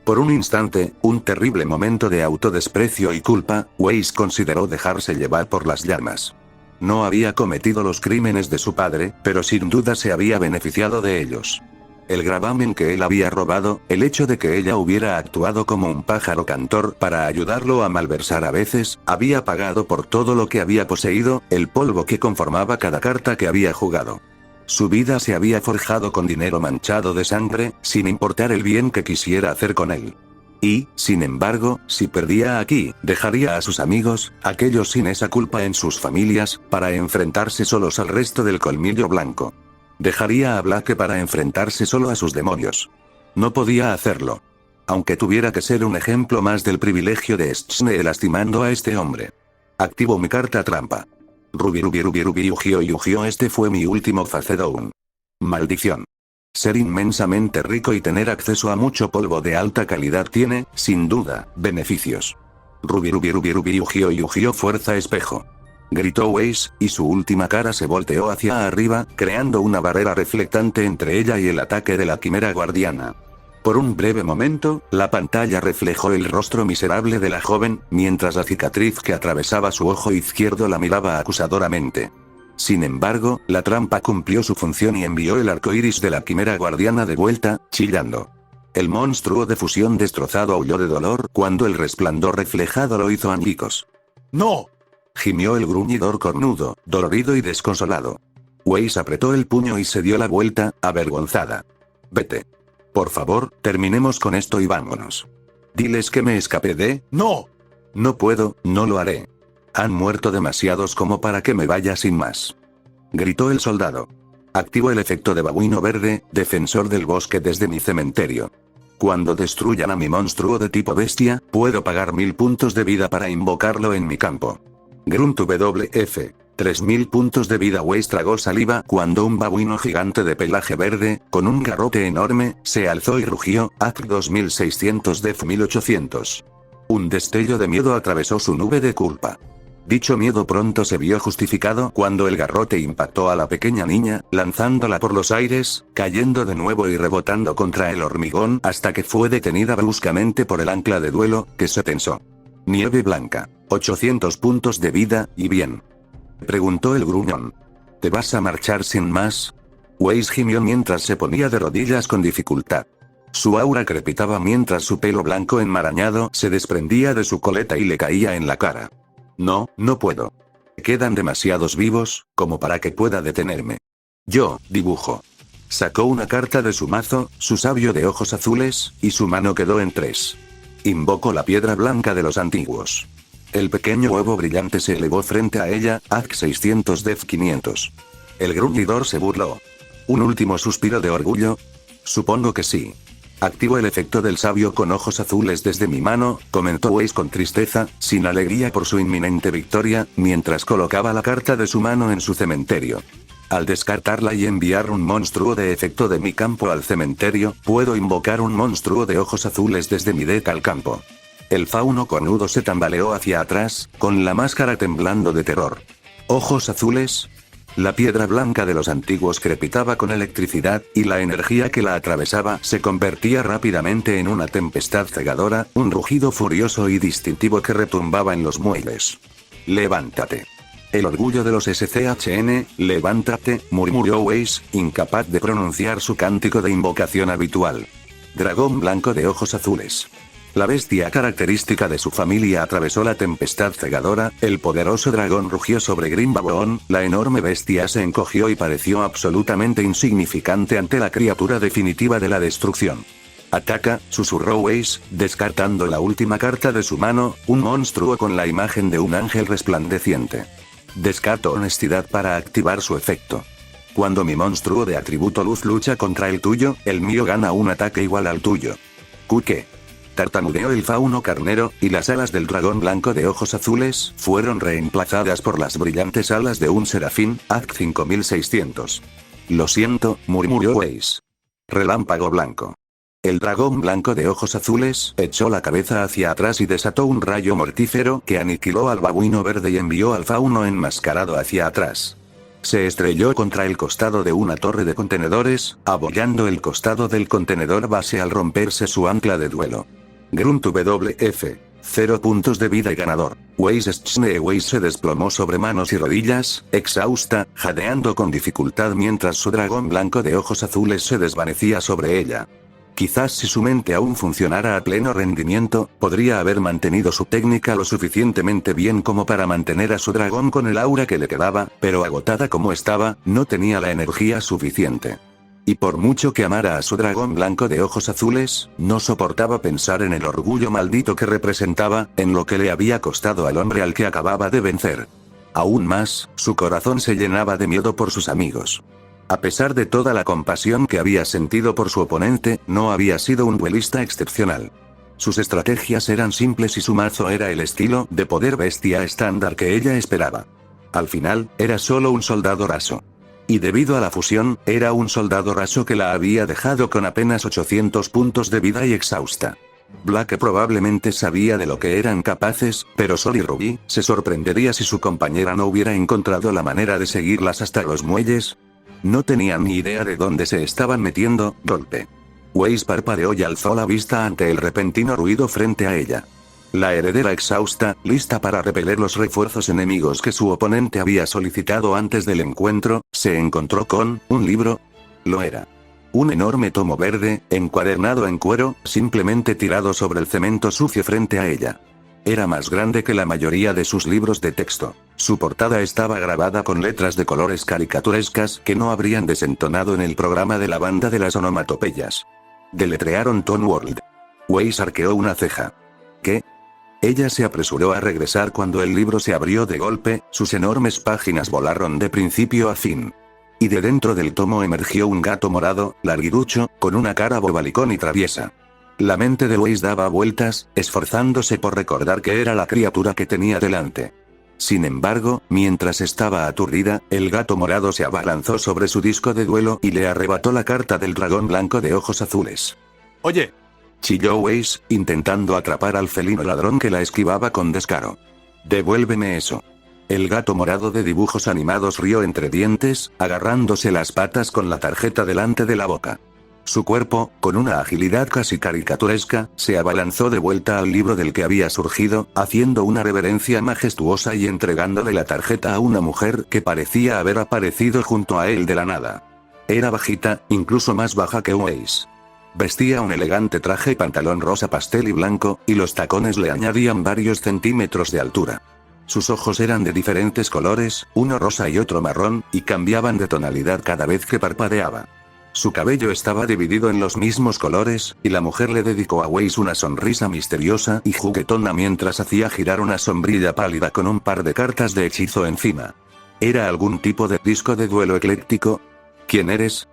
Por un instante, un terrible momento de autodesprecio y culpa, Weiss consideró dejarse llevar por las llamas. No había cometido los crímenes de su padre, pero sin duda se había beneficiado de ellos. El gravamen que él había robado, el hecho de que ella hubiera actuado como un pájaro cantor para ayudarlo a malversar a veces, había pagado por todo lo que había poseído, el polvo que conformaba cada carta que había jugado. Su vida se había forjado con dinero manchado de sangre, sin importar el bien que quisiera hacer con él. Y, sin embargo, si perdía aquí, dejaría a sus amigos, aquellos sin esa culpa en sus familias, para enfrentarse solos al resto del colmillo blanco. Dejaría a Blake para enfrentarse solo a sus demonios. No podía hacerlo. Aunque tuviera que ser un ejemplo más del privilegio de Schne lastimando a este hombre. Activo mi carta trampa. Ruby Ugio, este fue mi último Facedown. Maldición. Ser inmensamente rico y tener acceso a mucho polvo de alta calidad tiene, sin duda, beneficios. Ruby Ugio, fuerza espejo. Gritó Weiss, y su última cara se volteó hacia arriba, creando una barrera reflectante entre ella y el ataque de la quimera guardiana. Por un breve momento, la pantalla reflejó el rostro miserable de la joven, mientras la cicatriz que atravesaba su ojo izquierdo la miraba acusadoramente. Sin embargo, la trampa cumplió su función y envió el arco iris de la quimera guardiana de vuelta, chillando. El monstruo de fusión destrozado aulló de dolor cuando el resplandor reflejado lo hizo añicos. ¡No! Gimió el gruñidor cornudo, dolorido y desconsolado. Weiss apretó el puño y se dio la vuelta, avergonzada. Vete. Por favor, terminemos con esto y vámonos. Diles que me escapé de... ¡No! No puedo, no lo haré. Han muerto demasiados como para que me vaya sin más. Gritó el soldado. Activo el efecto de babuino verde, defensor del bosque desde mi cementerio. Cuando destruyan a mi monstruo de tipo bestia, puedo pagar 1000 puntos de vida para invocarlo en mi campo. Grunt WF. 3000 puntos de vida. Weiss tragó saliva cuando un babuino gigante de pelaje verde, con un garrote enorme, se alzó y rugió, AC 2600 Def 1800. Un destello de miedo atravesó su nube de culpa. Dicho miedo pronto se vio justificado cuando el garrote impactó a la pequeña niña, lanzándola por los aires, cayendo de nuevo y rebotando contra el hormigón hasta que fue detenida bruscamente por el ancla de duelo, que se tensó. Nieve blanca. 800 puntos de vida, ¿y bien? Preguntó el gruñón. ¿Te vas a marchar sin más? Weiss gimió mientras se ponía de rodillas con dificultad. Su aura crepitaba mientras su pelo blanco enmarañado se desprendía de su coleta y le caía en la cara. No, no puedo. Quedan demasiados vivos, como para que pueda detenerme. Yo, dibujo. Sacó una carta de su mazo, su sabio de ojos azules, y su mano quedó en 3. Invocó la piedra blanca de los antiguos. El pequeño huevo brillante se elevó frente a ella, AC 600 Def 500. El gruñidor se burló. ¿Un último suspiro de orgullo? Supongo que sí. Activo el efecto del sabio con ojos azules desde mi mano, comentó Weiss con tristeza, sin alegría por su inminente victoria, mientras colocaba la carta de su mano en su cementerio. Al descartarla y enviar un monstruo de efecto de mi campo al cementerio, puedo invocar un monstruo de ojos azules desde mi deck al campo. El fauno cornudo se tambaleó hacia atrás, con la máscara temblando de terror. ¿Ojos azules? La piedra blanca de los antiguos crepitaba con electricidad, y la energía que la atravesaba se convertía rápidamente en una tempestad cegadora, un rugido furioso y distintivo que retumbaba en los muelles. Levántate. El orgullo de los SCHN, levántate, murmuró Weiss, incapaz de pronunciar su cántico de invocación habitual. Dragón blanco de ojos azules. La bestia característica de su familia atravesó la tempestad cegadora, el poderoso dragón rugió sobre Grim Baboon, la enorme bestia se encogió y pareció absolutamente insignificante ante la criatura definitiva de la destrucción. Ataca, susurró Weiss, descartando la última carta de su mano, un monstruo con la imagen de un ángel resplandeciente. Descarto honestidad para activar su efecto. Cuando mi monstruo de atributo luz lucha contra el tuyo, el mío gana un ataque igual al tuyo. ¿Qué? Tartamudeó el fauno carnero, y las alas del dragón blanco de ojos azules fueron reemplazadas por las brillantes alas de un serafín, AC 5600. Lo siento, murmuró Weiss. Relámpago blanco. El dragón blanco de ojos azules echó la cabeza hacia atrás y desató un rayo mortífero que aniquiló al babuino verde y envió al fauno enmascarado hacia atrás. Se estrelló contra el costado de una torre de contenedores, abollando el costado del contenedor base al romperse su ancla de duelo. Grunt WF. 0 puntos de vida y ganador. Weiss se desplomó sobre manos y rodillas, exhausta, jadeando con dificultad mientras su dragón blanco de ojos azules se desvanecía sobre ella. Quizás si su mente aún funcionara a pleno rendimiento, podría haber mantenido su técnica lo suficientemente bien como para mantener a su dragón con el aura que le quedaba, pero agotada como estaba, no tenía la energía suficiente. Y por mucho que amara a su dragón blanco de ojos azules, no soportaba pensar en el orgullo maldito que representaba, en lo que le había costado al hombre al que acababa de vencer. Aún más, su corazón se llenaba de miedo por sus amigos. A pesar de toda la compasión que había sentido por su oponente, no había sido un duelista excepcional. Sus estrategias eran simples y su mazo era el estilo de poder bestia estándar que ella esperaba. Al final, era solo un soldado raso. Y debido a la fusión, era un soldado raso que la había dejado con apenas 800 puntos de vida y exhausta. Black probablemente sabía de lo que eran capaces, pero Sol y Ruby se sorprendería si su compañera no hubiera encontrado la manera de seguirlas hasta los muelles. No tenían ni idea de dónde se estaban metiendo. Golpe. Weiss parpadeó y alzó la vista ante el repentino ruido frente a ella. La heredera exhausta, lista para repeler los refuerzos enemigos que su oponente había solicitado antes del encuentro, se encontró con un libro. Lo era. Un enorme tomo verde, encuadernado en cuero, simplemente tirado sobre el cemento sucio frente a ella. Era más grande que la mayoría de sus libros de texto. Su portada estaba grabada con letras de colores caricaturescas que no habrían desentonado en el programa de la banda de las onomatopeyas. Deletrearon Toon World. Weiss arqueó una ceja. ¿Qué? Ella se apresuró a regresar cuando el libro se abrió de golpe, sus enormes páginas volaron de principio a fin. Y de dentro del tomo emergió un gato morado, larguirucho, con una cara bobalicón y traviesa. La mente de Weiss daba vueltas, esforzándose por recordar qué era la criatura que tenía delante. Sin embargo, mientras estaba aturdida, el gato morado se abalanzó sobre su disco de duelo y le arrebató la carta del dragón blanco de ojos azules. Oye, chilló Weiss, intentando atrapar al felino ladrón que la esquivaba con descaro. Devuélveme eso. El gato morado de dibujos animados rió entre dientes, agarrándose las patas con la tarjeta delante de la boca. Su cuerpo, con una agilidad casi caricaturesca, se abalanzó de vuelta al libro del que había surgido, haciendo una reverencia majestuosa y entregándole la tarjeta a una mujer que parecía haber aparecido junto a él de la nada. Era bajita, incluso más baja que Weiss. Vestía un elegante traje y pantalón rosa pastel y blanco, y los tacones le añadían varios centímetros de altura. Sus ojos eran de diferentes colores, uno rosa y otro marrón, y cambiaban de tonalidad cada vez que parpadeaba. Su cabello estaba dividido en los mismos colores, y la mujer le dedicó a Weiss una sonrisa misteriosa y juguetona mientras hacía girar una sombrilla pálida con un par de cartas de hechizo encima. ¿Era algún tipo de disco de duelo ecléctico? ¿Quién eres?,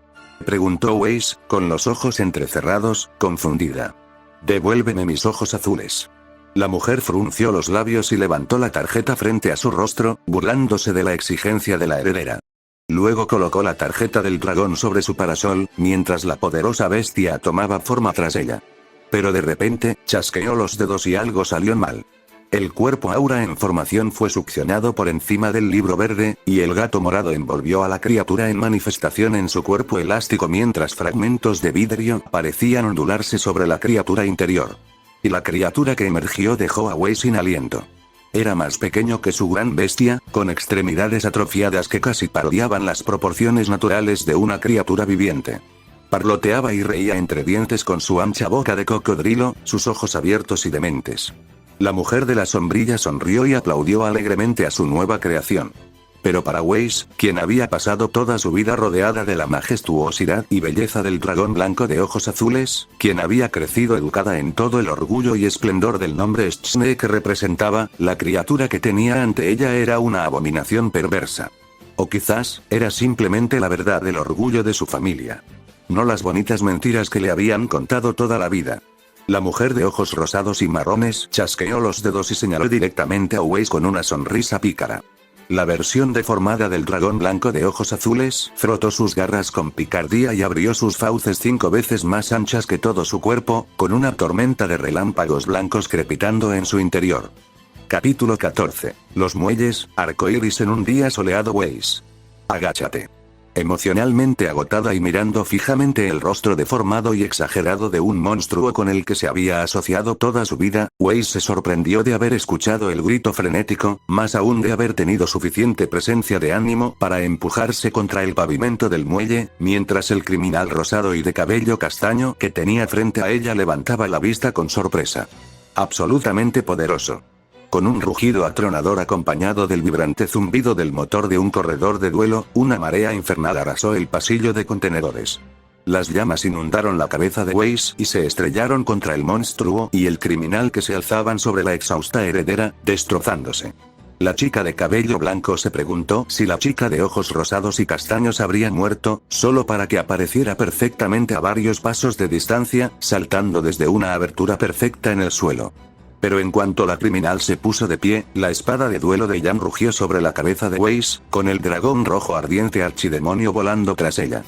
preguntó Weiss, con los ojos entrecerrados, confundida. Devuélveme mis ojos azules. La mujer frunció los labios y levantó la tarjeta frente a su rostro, burlándose de la exigencia de la heredera. Luego colocó la tarjeta del dragón sobre su parasol, mientras la poderosa bestia tomaba forma tras ella. Pero de repente, chasqueó los dedos y algo salió mal. El cuerpo aura en formación fue succionado por encima del libro verde, y el gato morado envolvió a la criatura en manifestación en su cuerpo elástico mientras fragmentos de vidrio parecían ondularse sobre la criatura interior. Y la criatura que emergió dejó a Weiss sin aliento. Era más pequeño que su gran bestia, con extremidades atrofiadas que casi parodiaban las proporciones naturales de una criatura viviente. Parloteaba y reía entre dientes con su ancha boca de cocodrilo, sus ojos abiertos y dementes. La mujer de la sombrilla sonrió y aplaudió alegremente a su nueva creación. Pero para Weiss, quien había pasado toda su vida rodeada de la majestuosidad y belleza del dragón blanco de ojos azules, quien había crecido educada en todo el orgullo y esplendor del nombre Schne que representaba, la criatura que tenía ante ella era una abominación perversa. O quizás, era simplemente la verdad del orgullo de su familia. No las bonitas mentiras que le habían contado toda la vida. La mujer de ojos rosados y marrones chasqueó los dedos y señaló directamente a Weiss con una sonrisa pícara. La versión deformada del dragón blanco de ojos azules frotó sus garras con picardía y abrió sus fauces 5 veces más anchas que todo su cuerpo, con una tormenta de relámpagos blancos crepitando en su interior. Capítulo 14. Los muelles, arcoíris en un día soleado. Weiss. Agáchate. Emocionalmente agotada y mirando fijamente el rostro deformado y exagerado de un monstruo con el que se había asociado toda su vida, Weiss se sorprendió de haber escuchado el grito frenético, más aún de haber tenido suficiente presencia de ánimo para empujarse contra el pavimento del muelle, mientras el criminal rosado y de cabello castaño que tenía frente a ella levantaba la vista con sorpresa. Absolutamente poderoso. Con un rugido atronador acompañado del vibrante zumbido del motor de un corredor de duelo, una marea infernal arrasó el pasillo de contenedores. Las llamas inundaron la cabeza de Weiss y se estrellaron contra el monstruo y el criminal que se alzaban sobre la exhausta heredera, destrozándose. La chica de cabello blanco se preguntó si la chica de ojos rosados y castaños habría muerto, solo para que apareciera perfectamente a varios pasos de distancia, saltando desde una abertura perfecta en el suelo. Pero en cuanto la criminal se puso de pie, la espada de duelo de Jan rugió sobre la cabeza de Weiss, con el dragón rojo ardiente archidemonio volando tras ella.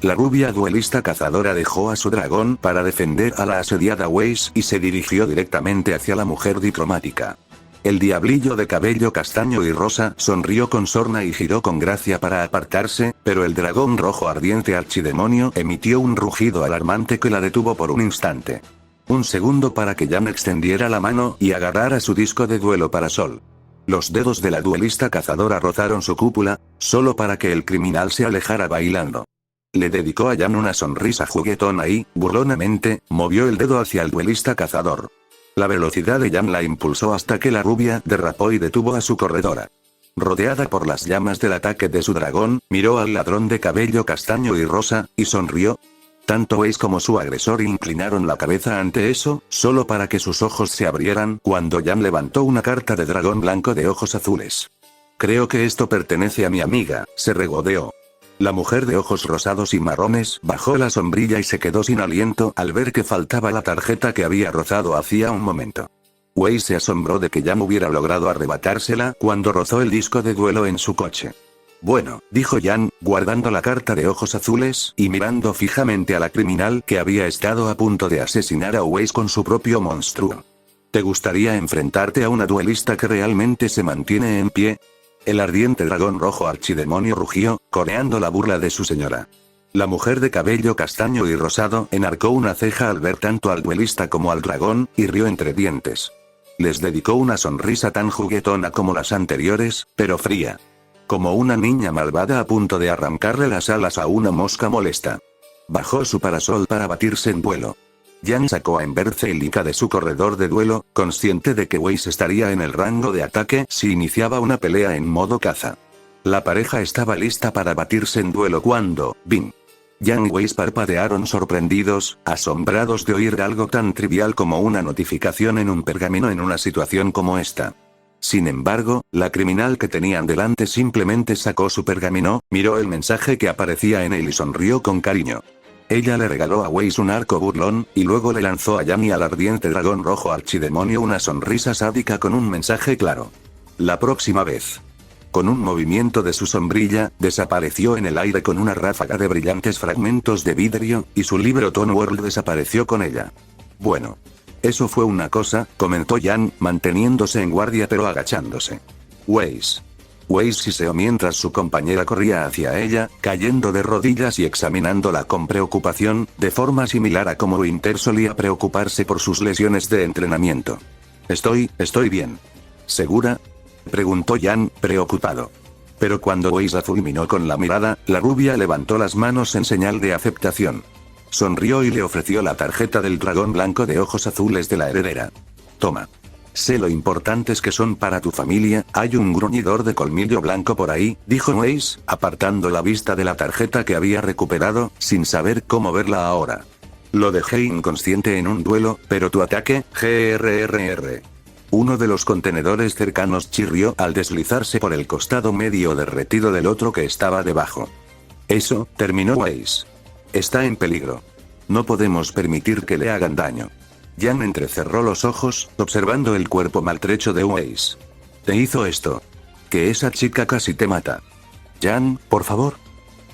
La rubia duelista cazadora dejó a su dragón para defender a la asediada Weiss y se dirigió directamente hacia la mujer diplomática. El diablillo de cabello castaño y rosa sonrió con sorna y giró con gracia para apartarse, pero el dragón rojo ardiente archidemonio emitió un rugido alarmante que la detuvo por un instante. Un segundo para que Jan extendiera la mano y agarrara su disco de duelo para Sol. Los dedos de la duelista cazadora rozaron su cúpula, solo para que el criminal se alejara bailando. Le dedicó a Jan una sonrisa juguetona y, burlonamente, movió el dedo hacia el duelista cazador. La velocidad de Jan la impulsó hasta que la rubia derrapó y detuvo a su corredora. Rodeada por las llamas del ataque de su dragón, miró al ladrón de cabello castaño y rosa, y sonrió. Tanto Weiss como su agresor inclinaron la cabeza ante eso, solo para que sus ojos se abrieran cuando Jan levantó una carta de dragón blanco de ojos azules. Creo que esto pertenece a mi amiga, se regodeó. La mujer de ojos rosados y marrones bajó la sombrilla y se quedó sin aliento al ver que faltaba la tarjeta que había rozado hacía un momento. Weiss se asombró de que Jan hubiera logrado arrebatársela cuando rozó el disco de duelo en su coche. Bueno, dijo Jan, guardando la carta de ojos azules y mirando fijamente a la criminal que había estado a punto de asesinar a Weiss con su propio monstruo. ¿Te gustaría enfrentarte a una duelista que realmente se mantiene en pie? El ardiente dragón rojo archidemonio rugió, coreando la burla de su señora. La mujer de cabello castaño y rosado enarcó una ceja al ver tanto al duelista como al dragón, y rió entre dientes. Les dedicó una sonrisa tan juguetona como las anteriores, pero fría. Como una niña malvada a punto de arrancarle las alas a una mosca molesta. Bajó su parasol para batirse en duelo. Jan sacó a Emberce y Lika de su corredor de duelo, consciente de que Weiss estaría en el rango de ataque si iniciaba una pelea en modo caza. La pareja estaba lista para batirse en duelo cuando, ¡bing! Jan y Weiss parpadearon sorprendidos, asombrados de oír algo tan trivial como una notificación en un pergamino en una situación como esta. Sin embargo, la criminal que tenían delante simplemente sacó su pergamino, miró el mensaje que aparecía en él y sonrió con cariño. Ella le regaló a Weiss un arco burlón, y luego le lanzó a Jan y al ardiente dragón rojo archidemonio una sonrisa sádica con un mensaje claro. La próxima vez. Con un movimiento de su sombrilla, desapareció en el aire con una ráfaga de brillantes fragmentos de vidrio, y su libro Tone World desapareció con ella. Bueno. Eso fue una cosa, comentó Jan, manteniéndose en guardia pero agachándose. Weiss siseó mientras su compañera corría hacia ella, cayendo de rodillas y examinándola con preocupación, de forma similar a como Winter solía preocuparse por sus lesiones de entrenamiento. Estoy bien. ¿Segura?, preguntó Jan, preocupado. Pero cuando Weiss la fulminó con la mirada, la rubia levantó las manos en señal de aceptación. Sonrió y le ofreció la tarjeta del dragón blanco de ojos azules de la heredera. Toma. Sé lo importantes que son para tu familia, hay un gruñidor de colmillo blanco por ahí, dijo Weiss, apartando la vista de la tarjeta que había recuperado, sin saber cómo verla ahora. Lo dejé inconsciente en un duelo, pero tu ataque, grrr. Uno de los contenedores cercanos chirrió al deslizarse por el costado medio derretido del otro que estaba debajo. Eso, terminó Weiss. Está en peligro. No podemos permitir que le hagan daño. Jan entrecerró los ojos, observando el cuerpo maltrecho de Weiss. Te hizo esto. Que esa chica casi te mata. Jan, por favor.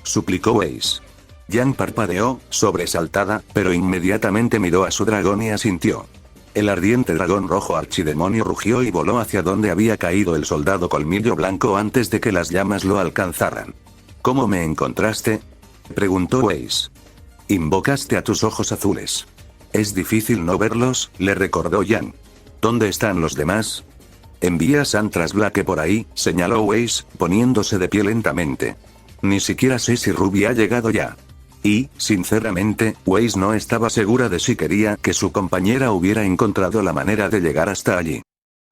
Suplicó Weiss. Jan parpadeó, sobresaltada, pero inmediatamente miró a su dragón y asintió. El ardiente dragón rojo archidemonio rugió y voló hacia donde había caído el soldado colmillo blanco antes de que las llamas lo alcanzaran. ¿Cómo me encontraste?, preguntó Weiss. Invocaste a tus ojos azules. Es difícil no verlos, le recordó Jan. ¿Dónde están los demás? Envía a Santras Black por ahí, señaló Weiss, poniéndose de pie lentamente. Ni siquiera sé si Ruby ha llegado ya. Y, sinceramente, Weiss no estaba segura de si quería que su compañera hubiera encontrado la manera de llegar hasta allí.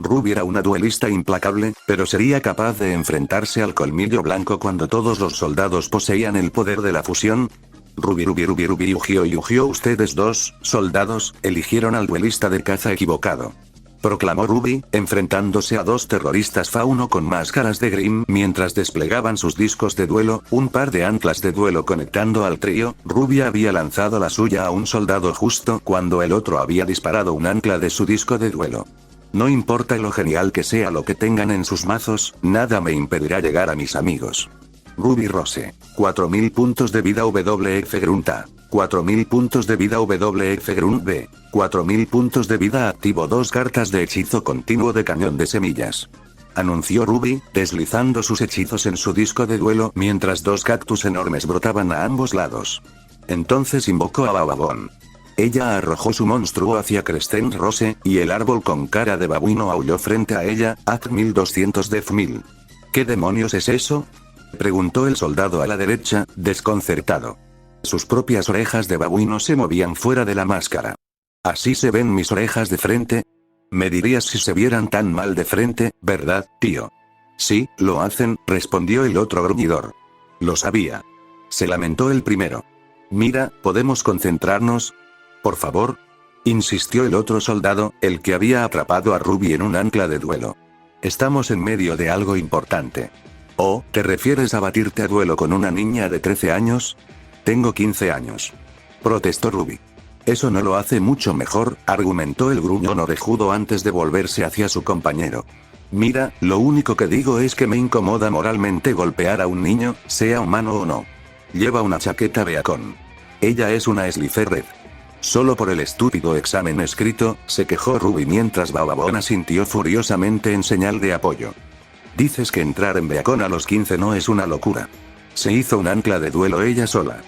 Ruby era una duelista implacable, pero sería capaz de enfrentarse al colmillo blanco cuando todos los soldados poseían el poder de la fusión. Ruby, Yu-Gi-Oh, ustedes dos, soldados, eligieron al duelista de caza equivocado. Proclamó Ruby, enfrentándose a dos terroristas fauno con máscaras de Grimm mientras desplegaban sus discos de duelo, un par de anclas de duelo conectando al trío. Ruby había lanzado la suya a un soldado justo cuando el otro había disparado un ancla de su disco de duelo. No importa lo genial que sea lo que tengan en sus mazos, nada me impedirá llegar a mis amigos. Ruby Rose. 4000 puntos de vida WF Grunta. 4000 puntos de vida WF Grunt B. 4000 puntos de vida activo 2 cartas de hechizo continuo de cañón de semillas. Anunció Ruby, deslizando sus hechizos en su disco de duelo mientras 2 cactus enormes brotaban a ambos lados. Entonces invocó a Bababón. Ella arrojó su monstruo hacia Crescent Rose, y el árbol con cara de babuino aulló frente a ella, At 1200 Def 1000. ¿Qué demonios es eso?, preguntó el soldado a la derecha, desconcertado. Sus propias orejas de babuino se movían fuera de la máscara. ¿Así se ven mis orejas de frente? Me dirías si se vieran tan mal de frente, ¿verdad, tío? Sí, lo hacen, respondió el otro gruñidor. Lo sabía. Se lamentó el primero. Mira, ¿podemos concentrarnos? Por favor, insistió el otro soldado, el que había atrapado a Ruby en un ancla de duelo. Estamos en medio de algo importante. ¿Oh, te refieres a batirte a duelo con una niña de 13 años? Tengo 15 años. Protestó Ruby. Eso no lo hace mucho mejor, argumentó el gruñón orejudo antes de volverse hacia su compañero. Mira, lo único que digo es que me incomoda moralmente golpear a un niño, sea humano o no. Lleva una chaqueta beacon. Ella es una Slytherin. Solo por el estúpido examen escrito, se quejó Ruby mientras Bababón asintió furiosamente en señal de apoyo. Dices que entrar en beacon a los 15 no es una locura. Se hizo un ancla de duelo ella sola.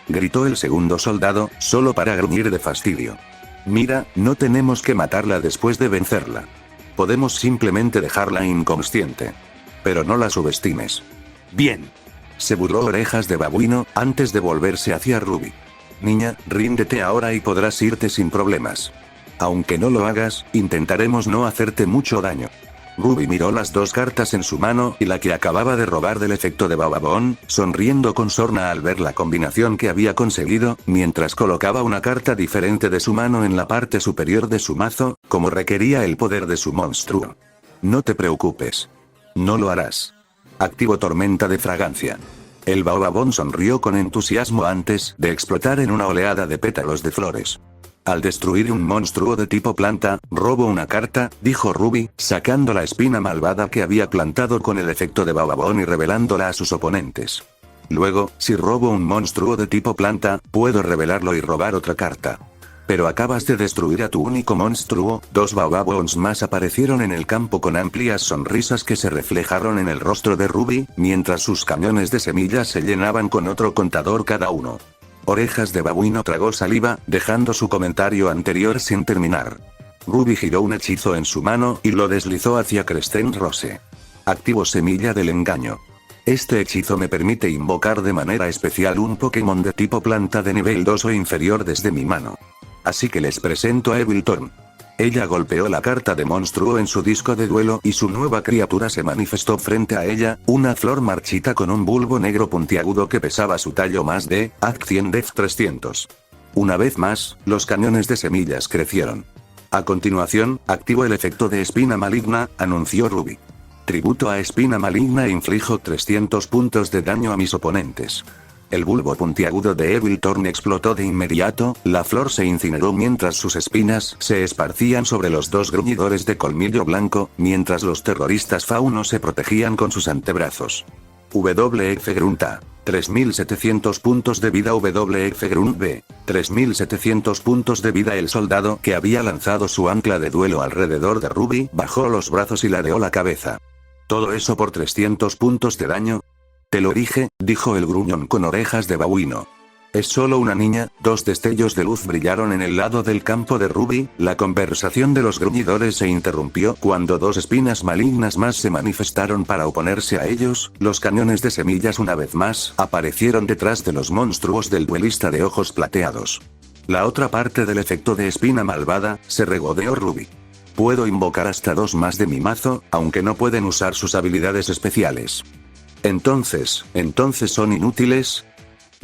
Gritó el segundo soldado, solo para gruñir de fastidio. Mira, no tenemos que matarla después de vencerla. Podemos simplemente dejarla inconsciente. Pero no la subestimes. Bien. Se burló Orejas de Babuino, antes de volverse hacia Ruby. Niña, ríndete ahora y podrás irte sin problemas. Aunque no lo hagas, intentaremos no hacerte mucho daño. Ruby miró las 2 cartas en su mano y la que acababa de robar del efecto de Bababón, sonriendo con sorna al ver la combinación que había conseguido, mientras colocaba una carta diferente de su mano en la parte superior de su mazo, como requería el poder de su monstruo. No te preocupes. No lo harás. Activo tormenta de fragancia. El Bababón sonrió con entusiasmo antes de explotar en una oleada de pétalos de flores. Al destruir un monstruo de tipo planta, robo una carta, dijo Ruby, sacando la espina malvada que había plantado con el efecto de Bababón y revelándola a sus oponentes. Luego, si robo un monstruo de tipo planta, puedo revelarlo y robar otra carta. Pero acabas de destruir a tu único monstruo. 2 Bababons más aparecieron en el campo con amplias sonrisas que se reflejaron en el rostro de Ruby, mientras sus cañones de semillas se llenaban con otro contador cada uno. Orejas de Babuino tragó saliva, dejando su comentario anterior sin terminar. Ruby giró un hechizo en su mano y lo deslizó hacia Crescent Rose. Activo semilla del engaño. Este hechizo me permite invocar de manera especial un Pokémon de tipo planta de nivel 2 o inferior desde mi mano. Así que les presento a Evil Thorn. Ella golpeó la carta de monstruo en su disco de duelo y su nueva criatura se manifestó frente a ella, una flor marchita con un bulbo negro puntiagudo que pesaba su tallo más de Act 100 Def 300. Una vez más, los cañones de semillas crecieron. A continuación, activo el efecto de espina maligna, anunció Ruby. Tributo a espina maligna e inflijo 300 puntos de daño a mis oponentes. El bulbo puntiagudo de Evil Thorn explotó de inmediato, la flor se incineró mientras sus espinas se esparcían sobre los 2 gruñidores de colmillo blanco, mientras los terroristas faunos se protegían con sus antebrazos. WF Grunt A. 3700 puntos de vida. WF Grunt B. 3700 puntos de vida. El soldado que había lanzado su ancla de duelo alrededor de Ruby bajó los brazos y ladeó la cabeza. ¿Todo eso por 300 puntos de daño? Te lo dije, dijo el gruñón con orejas de babuino. Es solo una niña. 2 destellos de luz brillaron en el lado del campo de Ruby. La conversación de los gruñidores se interrumpió cuando 2 espinas malignas más se manifestaron para oponerse a ellos. Los cañones de semillas una vez más aparecieron detrás de los monstruos del duelista de ojos plateados. La otra parte del efecto de espina malvada, se regodeó Ruby. Puedo invocar hasta 2 más de mi mazo, aunque no pueden usar sus habilidades especiales. ¿Entonces son inútiles?,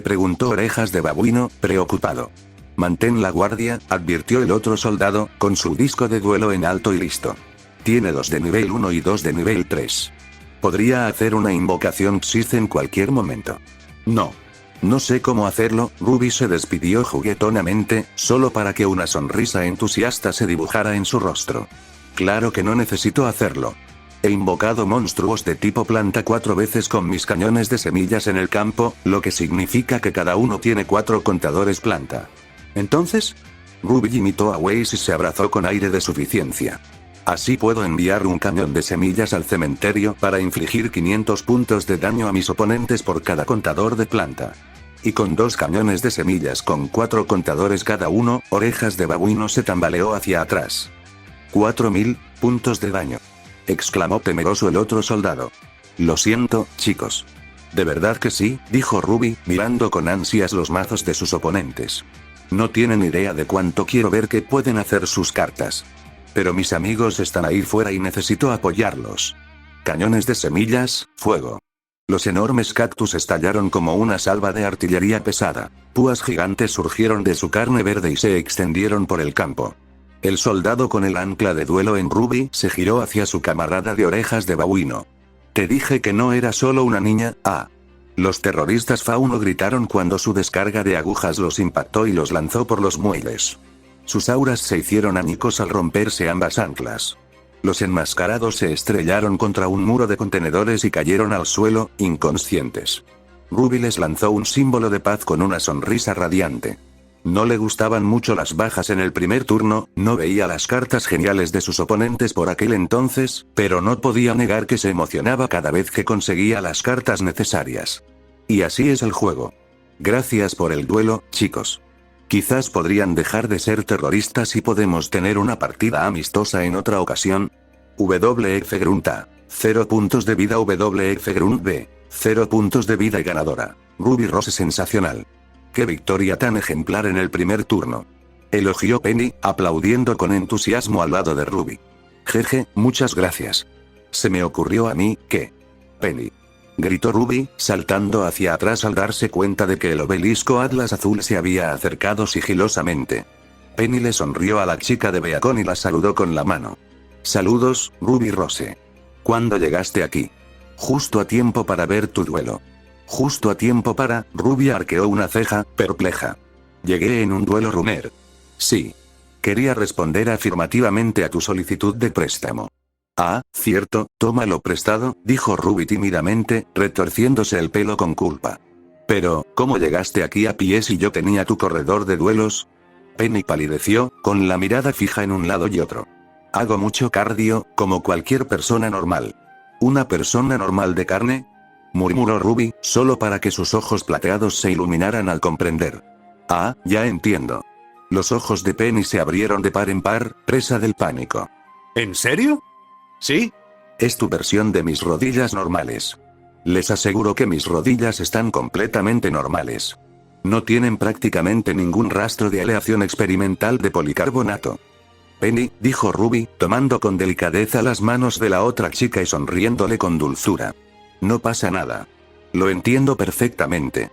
preguntó Orejas de Babuino, preocupado. Mantén la guardia, advirtió el otro soldado, con su disco de duelo en alto y listo. Tiene 2 de nivel 1 y 2 de nivel 3. Podría hacer una invocación Xyz en cualquier momento. No sé cómo hacerlo. Ruby se despidió juguetonamente, solo para que una sonrisa entusiasta se dibujara en su rostro. Claro que no necesito hacerlo. He invocado monstruos de tipo planta 4 veces con mis cañones de semillas en el campo, lo que significa que cada uno tiene 4 contadores planta. ¿Entonces? Ruby imitó a Waze y se abrazó con aire de suficiencia. Así puedo enviar un cañón de semillas al cementerio para infligir 500 puntos de daño a mis oponentes por cada contador de planta. Y con 2 cañones de semillas con 4 contadores cada uno, Orejas de Babuino se tambaleó hacia atrás. 4000 puntos de daño, exclamó temeroso el otro soldado. Lo siento, chicos. ¿De verdad que sí?, dijo Ruby, mirando con ansias los mazos de sus oponentes. No tienen idea de cuánto quiero ver qué pueden hacer sus cartas. Pero mis amigos están ahí fuera y necesito apoyarlos. Cañones de semillas, fuego. Los enormes cactus estallaron como una salva de artillería pesada. Púas gigantes surgieron de su carne verde y se extendieron por el campo. El soldado con el ancla de duelo en Ruby se giró hacia su camarada de Orejas de Babuino. Te dije que no era solo una niña, ah. Los terroristas fauno gritaron cuando su descarga de agujas los impactó y los lanzó por los muelles. Sus auras se hicieron añicos al romperse ambas anclas. Los enmascarados se estrellaron contra un muro de contenedores y cayeron al suelo, inconscientes. Ruby les lanzó un símbolo de paz con una sonrisa radiante. No le gustaban mucho las bajas en el primer turno, no veía las cartas geniales de sus oponentes por aquel entonces, pero no podía negar que se emocionaba cada vez que conseguía las cartas necesarias. Y así es el juego. Gracias por el duelo, chicos. Quizás podrían dejar de ser terroristas y podemos tener una partida amistosa en otra ocasión. WF Grunta. 0 puntos de vida. WF Grunt B. 0 puntos de vida y ganadora. Ruby Rose sensacional. ¡Qué victoria tan ejemplar en el primer turno! Elogió Penny, aplaudiendo con entusiasmo al lado de Ruby. Jeje, muchas gracias. Se me ocurrió a mí, que... Penny. Gritó Ruby, saltando hacia atrás al darse cuenta de que el obelisco Atlas Azul se había acercado sigilosamente. Penny le sonrió a la chica de Beacon y la saludó con la mano. Saludos, Ruby Rose. ¿Cuándo llegaste aquí? Justo a tiempo para ver tu duelo. Justo a tiempo para... Ruby arqueó una ceja, perpleja. Llegué en un duelo runner. Sí. Quería responder afirmativamente a tu solicitud de préstamo. Ah, cierto, tómalo prestado, dijo Ruby tímidamente, retorciéndose el pelo con culpa. Pero, ¿cómo llegaste aquí a pie si yo tenía tu corredor de duelos? Penny palideció, con la mirada fija en un lado y otro. Hago mucho cardio, como cualquier persona normal. ¿Una persona normal de carne?, murmuró Ruby, solo para que sus ojos plateados se iluminaran al comprender. Ah, ya entiendo. Los ojos de Penny se abrieron de par en par, presa del pánico. ¿En serio? ¿Sí? Es tu versión de mis rodillas normales. Les aseguro que mis rodillas están completamente normales. No tienen prácticamente ningún rastro de aleación experimental de policarbonato. Penny, dijo Ruby, tomando con delicadeza las manos de la otra chica y sonriéndole con dulzura. No pasa nada. Lo entiendo perfectamente.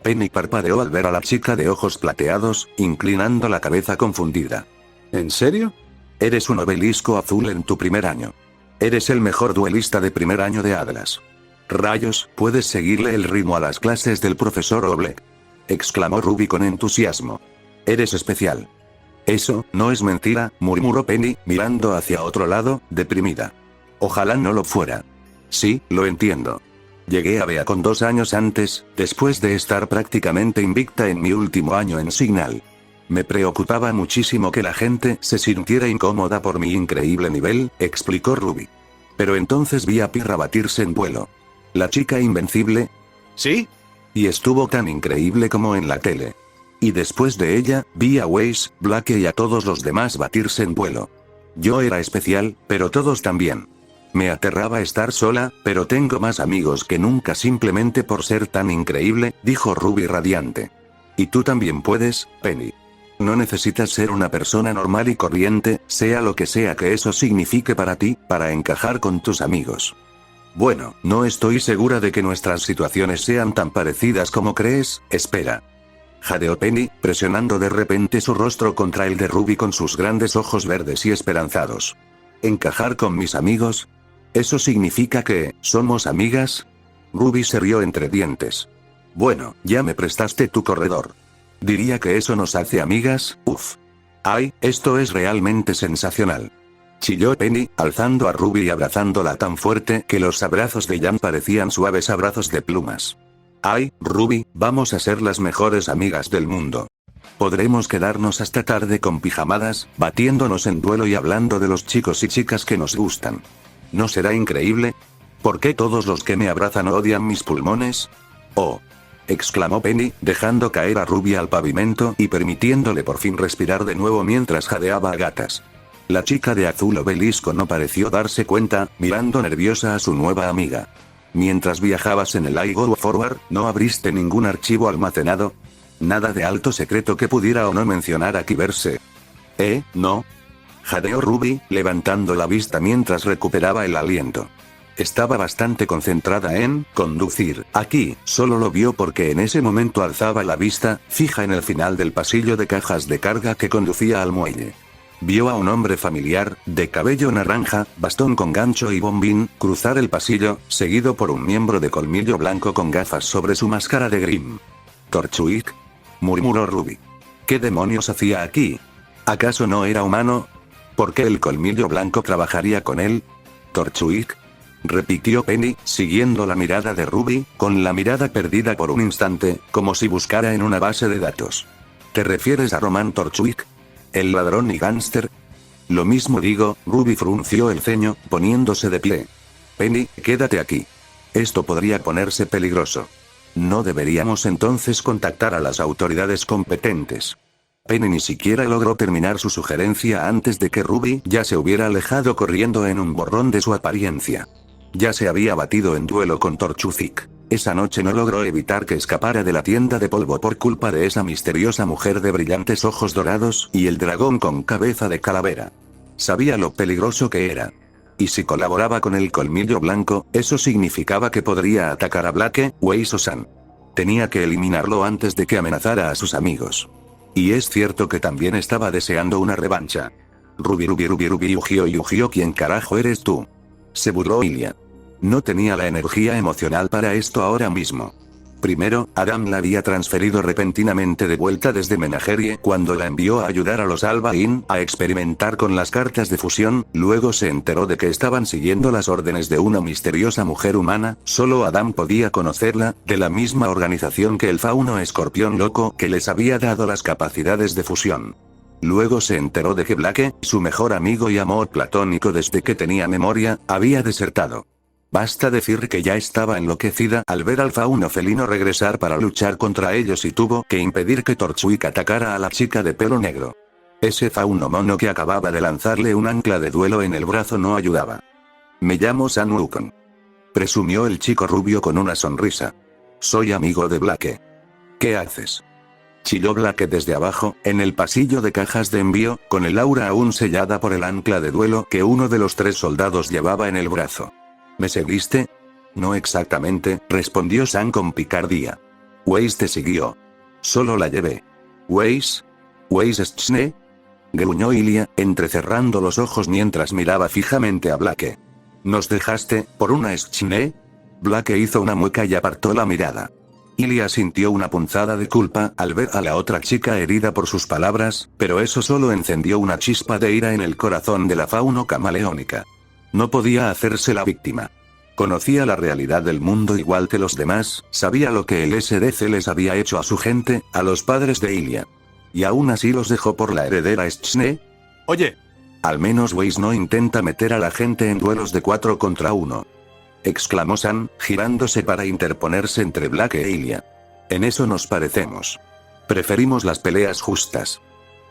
Penny parpadeó al ver a la chica de ojos plateados, inclinando la cabeza confundida. ¿En serio? Eres un obelisco azul en tu primer año. Eres el mejor duelista de primer año de Atlas. Rayos, puedes seguirle el ritmo a las clases del profesor Oblek. Exclamó Ruby con entusiasmo. Eres especial. Eso, no es mentira, murmuró Penny, mirando hacia otro lado, deprimida. Ojalá no lo fuera. Sí, lo entiendo. Llegué a Beacon 2 años antes, después de estar prácticamente invicta en mi último año en Signal. Me preocupaba muchísimo que la gente se sintiera incómoda por mi increíble nivel, explicó Ruby. Pero entonces vi a Pirra batirse en vuelo. La chica invencible. ¿Sí? Y estuvo tan increíble como en la tele. Y después de ella, vi a Waze, Blake y a todos los demás batirse en vuelo. Yo era especial, pero todos también. Me aterraba estar sola, pero tengo más amigos que nunca simplemente por ser tan increíble, dijo Ruby radiante. Y tú también puedes, Penny. No necesitas ser una persona normal y corriente, sea lo que sea que eso signifique para ti, para encajar con tus amigos. Bueno, no estoy segura de que nuestras situaciones sean tan parecidas como crees, espera. Jadeó Penny, presionando de repente su rostro contra el de Ruby con sus grandes ojos verdes y esperanzados. ¿Encajar con mis amigos? ¿Eso significa que, somos amigas? Ruby se rió entre dientes. Bueno, ya me prestaste tu corredor. Diría que eso nos hace amigas, uff. Ay, esto es realmente sensacional. chilló Penny, alzando a Ruby y abrazándola tan fuerte que los abrazos de Jan parecían suaves abrazos de plumas. Ay, Ruby, vamos a ser las mejores amigas del mundo. Podremos quedarnos hasta tarde con pijamadas, batiéndonos en duelo y hablando de los chicos y chicas que nos gustan. ¿No será increíble? ¿Por qué todos los que me abrazan odian mis pulmones? Oh, exclamó Penny, dejando caer a Ruby al pavimento y permitiéndole por fin respirar de nuevo mientras jadeaba a gatas. La chica de azul obelisco no pareció darse cuenta, mirando nerviosa a su nueva amiga. Mientras viajabas en el iGo Forward, ¿no abriste ningún archivo almacenado? Nada de alto secreto que pudiera o no mencionar aquí verse. No. Jadeó Ruby, levantando la vista mientras recuperaba el aliento. Estaba bastante concentrada en conducir. Aquí, solo lo vio porque en ese momento alzaba la vista, fija en el final del pasillo de cajas de carga que conducía al muelle. Vio a un hombre familiar, de cabello naranja, bastón con gancho y bombín, cruzar el pasillo, seguido por un miembro de colmillo blanco con gafas sobre su máscara de Grimm. «Torchwick», murmuró Ruby. ¿Qué demonios hacía aquí? ¿Acaso no era humano? ¿Por qué el colmillo blanco trabajaría con él? «Torchwick», repitió Penny, siguiendo la mirada de Ruby, con la mirada perdida por un instante, como si buscara en una base de datos. ¿Te refieres a Roman Torchwick? ¿El ladrón y gánster? Lo mismo digo, Ruby frunció el ceño, poniéndose de pie. Penny, quédate aquí. Esto podría ponerse peligroso. ¿No deberíamos entonces contactar a las autoridades competentes? Penny ni siquiera logró terminar su sugerencia antes de que Ruby ya se hubiera alejado corriendo en un borrón de su apariencia. Ya se había batido en duelo con Torchwick. Esa noche no logró evitar que escapara de la tienda de polvo por culpa de esa misteriosa mujer de brillantes ojos dorados y el dragón con cabeza de calavera. Sabía lo peligroso que era. Y si colaboraba con el colmillo blanco, eso significaba que podría atacar a Blake, Weiss o Sam. Tenía que eliminarlo antes de que amenazara a sus amigos. Y es cierto que también estaba deseando una revancha. Ruby, Ugio, ¿quién carajo eres tú? Se burló Ilia. No tenía la energía emocional para esto ahora mismo. Primero, Adam la había transferido repentinamente de vuelta desde Menagerie cuando la envió a ayudar a los Alba Inn a experimentar con las cartas de fusión, luego se enteró de que estaban siguiendo las órdenes de una misteriosa mujer humana, solo Adam podía conocerla, de la misma organización que el fauno escorpión loco que les había dado las capacidades de fusión. Luego se enteró de que Blake, su mejor amigo y amor platónico desde que tenía memoria, había desertado. Basta decir que ya estaba enloquecida al ver al fauno felino regresar para luchar contra ellos y tuvo que impedir que Torchwick atacara a la chica de pelo negro. Ese fauno mono que acababa de lanzarle un ancla de duelo en el brazo no ayudaba. Me llamo Sam Wukong, presumió el chico rubio con una sonrisa. Soy amigo de Blake. ¿Qué haces? Chilló Blake desde abajo, en el pasillo de cajas de envío, con el aura aún sellada por el ancla de duelo que uno de los 3 soldados llevaba en el brazo. ¿Me seguiste? No exactamente, respondió Sam con picardía. Weiss te siguió. Solo la llevé. ¿Weiss? ¿Weiss Schne? Gruñó Ilia, entrecerrando los ojos mientras miraba fijamente a Blake. ¿Nos dejaste, por una Schne? Blake hizo una mueca y apartó la mirada. Ilia sintió una punzada de culpa al ver a la otra chica herida por sus palabras, pero eso solo encendió una chispa de ira en el corazón de la fauno camaleónica. No podía hacerse la víctima. Conocía la realidad del mundo igual que los demás, sabía lo que el SDC les había hecho a su gente, a los padres de Ilia. Y aún así los dejó por la heredera Schne. Oye. Al menos Weiss no intenta meter a la gente en duelos de 4 contra 1. Exclamó Sam, girándose para interponerse entre Blake e Ilia. En eso nos parecemos. Preferimos las peleas justas.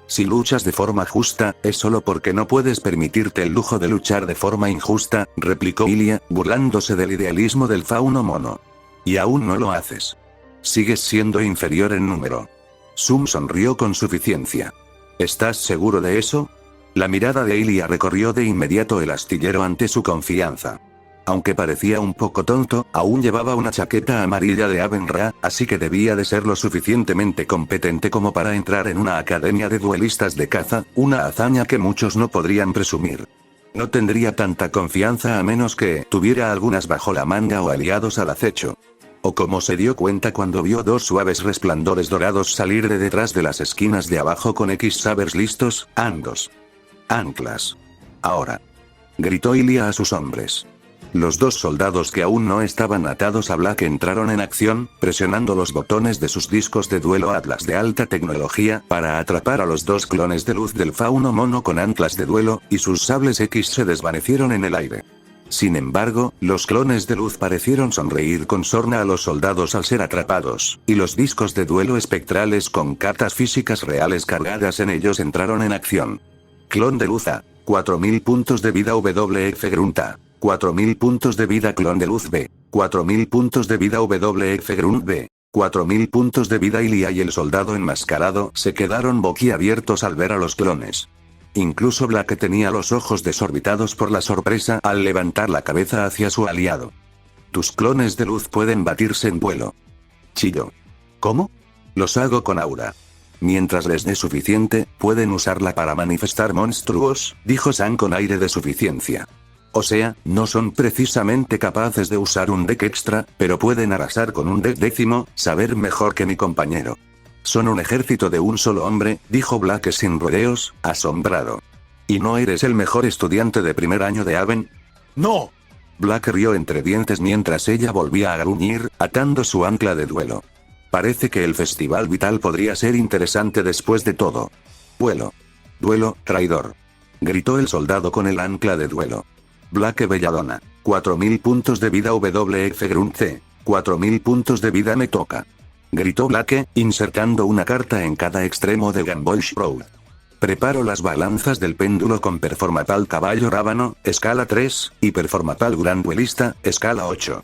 Si luchas de forma justa, es solo porque no puedes permitirte el lujo de luchar de forma injusta, replicó Ilia, burlándose del idealismo del fauno mono. Y aún no lo haces. Sigues siendo inferior en número. Sum sonrió con suficiencia. ¿Estás seguro de eso? La mirada de Ilia recorrió de inmediato el astillero ante su confianza. Aunque parecía un poco tonto, aún llevaba una chaqueta amarilla de Avenra, así que debía de ser lo suficientemente competente como para entrar en una academia de duelistas de caza, una hazaña que muchos no podrían presumir. No tendría tanta confianza a menos que tuviera algunas bajo la manga o aliados al acecho. O como se dio cuenta cuando vio 2 suaves resplandores dorados salir de detrás de las esquinas de abajo con X sabers listos, andos. Anclas. Ahora. Gritó Ilia a sus hombres. Los dos soldados que aún no estaban atados a Black entraron en acción, presionando los botones de sus discos de duelo Atlas de alta tecnología para atrapar a los dos clones de luz del fauno mono con anclas de duelo, y sus sables X se desvanecieron en el aire. Sin embargo, los clones de luz parecieron sonreír con sorna a los soldados al ser atrapados, y los discos de duelo espectrales con cartas físicas reales cargadas en ellos entraron en acción. Clon de luz A. 4000 puntos de vida WF Grunt A. 4000 puntos de vida clon de luz B. 4000 puntos de vida WF Grunt B. 4000 puntos de vida Ilia y el soldado enmascarado se quedaron boquiabiertos al ver a los clones. Incluso Black tenía los ojos desorbitados por la sorpresa al levantar la cabeza hacia su aliado. Tus clones de luz pueden batirse en vuelo. Chilló. ¿Cómo? Los hago con aura. Mientras les dé suficiente, pueden usarla para manifestar monstruos, dijo San con aire de suficiencia. O sea, no son precisamente capaces de usar un deck extra, pero pueden arrasar con un deck décimo, saber mejor que mi compañero. Son un ejército de un solo hombre, dijo Black sin rodeos, asombrado. ¿Y no eres el mejor estudiante de primer año de Haven? ¡No! Black rió entre dientes mientras ella volvía a gruñir, atando su ancla de duelo. Parece que el festival vital podría ser interesante después de todo. Duelo. Duelo, traidor. Gritó el soldado con el ancla de duelo. Black Belladonna. 4000 puntos de vida WF Grunt C. 4000 puntos de vida me toca. Gritó Black, insertando una carta en cada extremo de Gambosh Road. Preparo las balanzas del péndulo con Performatal Caballo Rábano, escala 3, y Performatal Gran Duelista, escala 8.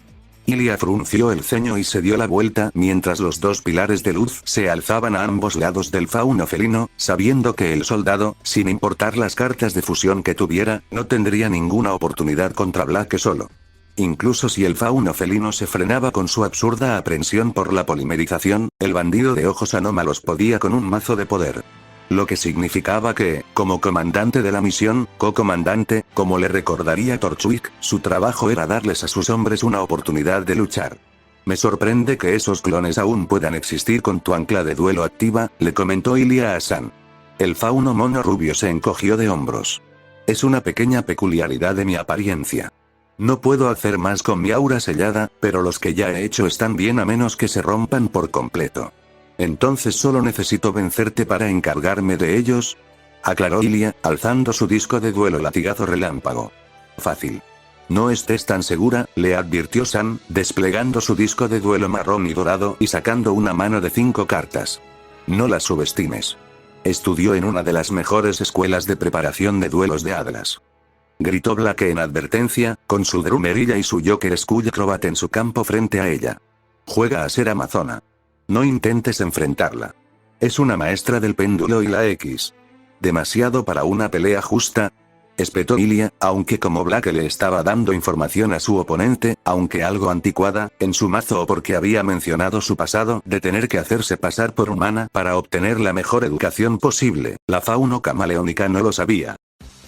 Ilia frunció el ceño y se dio la vuelta mientras los dos pilares de luz se alzaban a ambos lados del fauno felino, sabiendo que el soldado, sin importar las cartas de fusión que tuviera, no tendría ninguna oportunidad contra Black solo. Incluso si el fauno felino se frenaba con su absurda aprensión por la polimerización, el bandido de ojos anómalos podía con un mazo de poder. Lo que significaba que, como comandante de la misión, co-comandante, como le recordaría Torchwick, su trabajo era darles a sus hombres una oportunidad de luchar. Me sorprende que esos clones aún puedan existir con tu ancla de duelo activa, le comentó Ilia a San. El fauno mono rubio se encogió de hombros. Es una pequeña peculiaridad de mi apariencia. No puedo hacer más con mi aura sellada, pero los que ya he hecho están bien a menos que se rompan por completo. Entonces solo necesito vencerte para encargarme de ellos, aclaró Ilia, alzando su disco de duelo latigazo relámpago. Fácil. No estés tan segura, le advirtió San, desplegando su disco de duelo marrón y dorado y sacando una mano de 5 cartas. No las subestimes. Estudió en una de las mejores escuelas de preparación de duelos de Atlas. Gritó Black en advertencia, con su drumerilla y su Joker Skull Acrobat en su campo frente a ella. Juega a ser amazona. No intentes enfrentarla. Es una maestra del péndulo y la X. ¿Demasiado para una pelea justa? Espetó Ilia, aunque como Black le estaba dando información a su oponente, aunque algo anticuada, en su mazo o porque había mencionado su pasado de tener que hacerse pasar por humana para obtener la mejor educación posible, la fauno camaleónica no lo sabía.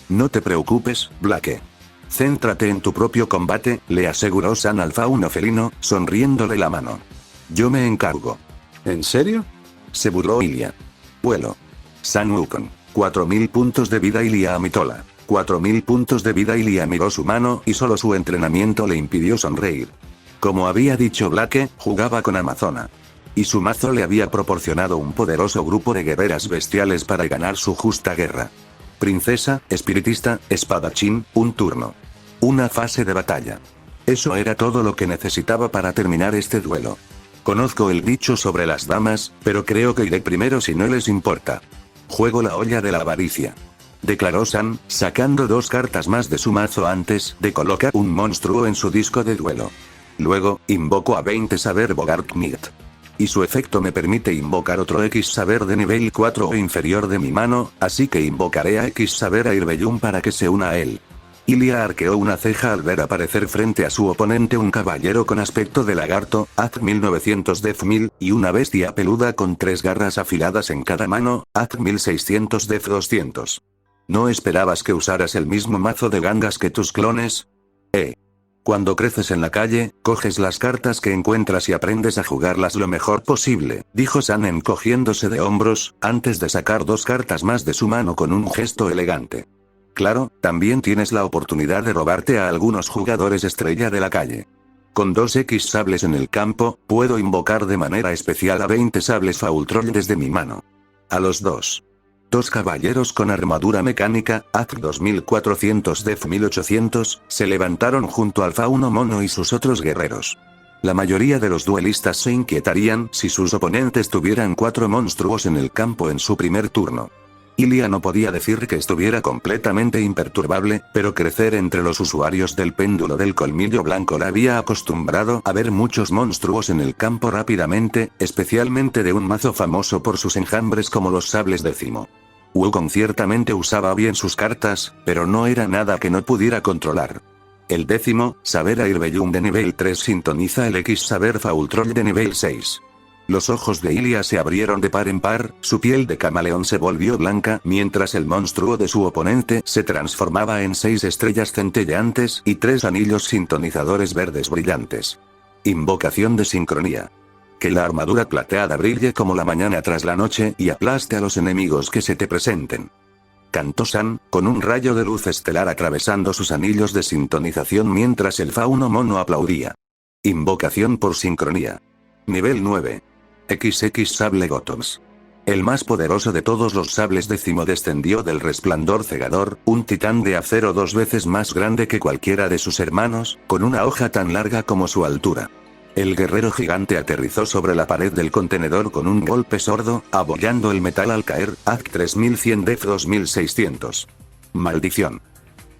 No te preocupes, Black. Céntrate en tu propio combate, le aseguró San al fauno felino, sonriéndole la mano. Yo me encargo. ¿En serio? Se burló Ilia. Vuelo. San Wukong. 4000 puntos de vida Ilia Amitola. 4000 puntos de vida Ilia miró su mano y solo su entrenamiento le impidió sonreír. Como había dicho Black, jugaba con Amazona. Y su mazo le había proporcionado un poderoso grupo de guerreras bestiales para ganar su justa guerra. Princesa, espiritista, espadachín, un turno. Una fase de batalla. Eso era todo lo que necesitaba para terminar este duelo. Conozco el dicho sobre las damas, pero creo que iré primero si no les importa. Juego la olla de la avaricia. Declaró San, sacando 2 cartas más de su mazo antes de colocar un monstruo en su disco de duelo. Luego, invoco a 20 saber Bogart Knight. Y su efecto me permite invocar otro X saber de nivel 4 o inferior de mi mano, así que invocaré a X saber a Irbellum para que se una a él. Ilia arqueó una ceja al ver aparecer frente a su oponente un caballero con aspecto de lagarto, AC 1900 Def 1000, y una bestia peluda con 3 garras afiladas en cada mano, AC 1600 Def 200. ¿No esperabas que usaras el mismo mazo de gangas que tus clones? Cuando creces en la calle, coges las cartas que encuentras y aprendes a jugarlas lo mejor posible, dijo San encogiéndose de hombros, antes de sacar 2 cartas más de su mano con un gesto elegante. Claro, también tienes la oportunidad de robarte a algunos jugadores estrella de la calle. Con 2X sables en el campo, puedo invocar de manera especial a 20 sables Faultroll desde mi mano. A los dos caballeros con armadura mecánica, AC 2400 Def 1800, se levantaron junto al fauno mono y sus otros guerreros. La mayoría de los duelistas se inquietarían si sus oponentes tuvieran 4 monstruos en el campo en su primer turno. Ilia no podía decir que estuviera completamente imperturbable, pero crecer entre los usuarios del péndulo del colmillo blanco la había acostumbrado a ver muchos monstruos en el campo rápidamente, especialmente de un mazo famoso por sus enjambres como los sables décimo. Wukong ciertamente usaba bien sus cartas, pero no era nada que no pudiera controlar. El décimo, Saber Airbellum de nivel 3 sintoniza el X Saber Faultroll de nivel 6. Los ojos de Ilia se abrieron de par en par, su piel de camaleón se volvió blanca mientras el monstruo de su oponente se transformaba en 6 estrellas centelleantes y 3 anillos sintonizadores verdes brillantes. Invocación de sincronía. Que la armadura plateada brille como la mañana tras la noche y aplaste a los enemigos que se te presenten. Cantó San, con un rayo de luz estelar atravesando sus anillos de sintonización mientras el fauno mono aplaudía. Invocación por sincronía. Nivel 9. XX Sable Gotoms. El más poderoso de todos los sables décimo descendió del resplandor cegador, un titán de acero 2 veces más grande que cualquiera de sus hermanos, con una hoja tan larga como su altura. El guerrero gigante aterrizó sobre la pared del contenedor con un golpe sordo, abollando el metal al caer, AC 3100 Def 2600. Maldición.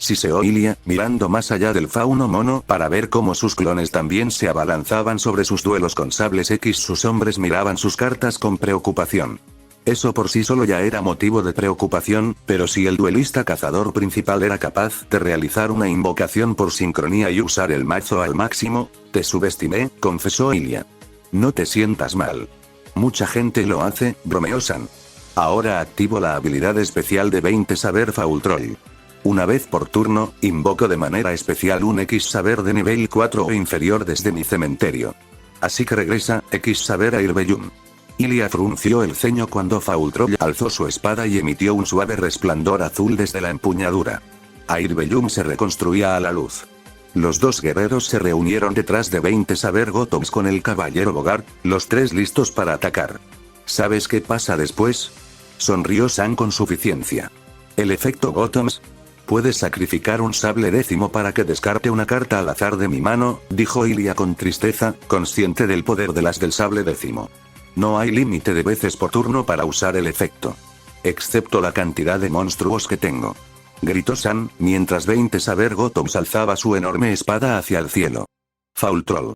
Siseó Ilia, mirando más allá del fauno mono para ver cómo sus clones también se abalanzaban sobre sus duelos con sables X. Sus hombres miraban sus cartas con preocupación. Eso por sí solo ya era motivo de preocupación, pero si el duelista cazador principal era capaz de realizar una invocación por sincronía y usar el mazo al máximo, te subestimé, confesó Ilia. No te sientas mal. Mucha gente lo hace, bromeó San. Ahora activo la habilidad especial de 20 Saber Faultroll. Una vez por turno, invoco de manera especial un X Saber de nivel 4 o inferior desde mi cementerio. Así que regresa, X Saber Airbellum. Ilia frunció el ceño cuando Faultroll alzó su espada y emitió un suave resplandor azul desde la empuñadura. Airbellum se reconstruía a la luz. Los dos guerreros se reunieron detrás de 20 Saber Gotoms con el caballero Bogart, los tres listos para atacar. ¿Sabes qué pasa después? Sonrió San con suficiencia. El efecto Gotoms. Puedes sacrificar un sable décimo para que descarte una carta al azar de mi mano, dijo Ilia con tristeza, consciente del poder de las del sable décimo. No hay límite de veces por turno para usar el efecto. Excepto la cantidad de monstruos que tengo. Gritó San, mientras 20 Saber Gotoms alzaba su enorme espada hacia el cielo. Faultroll.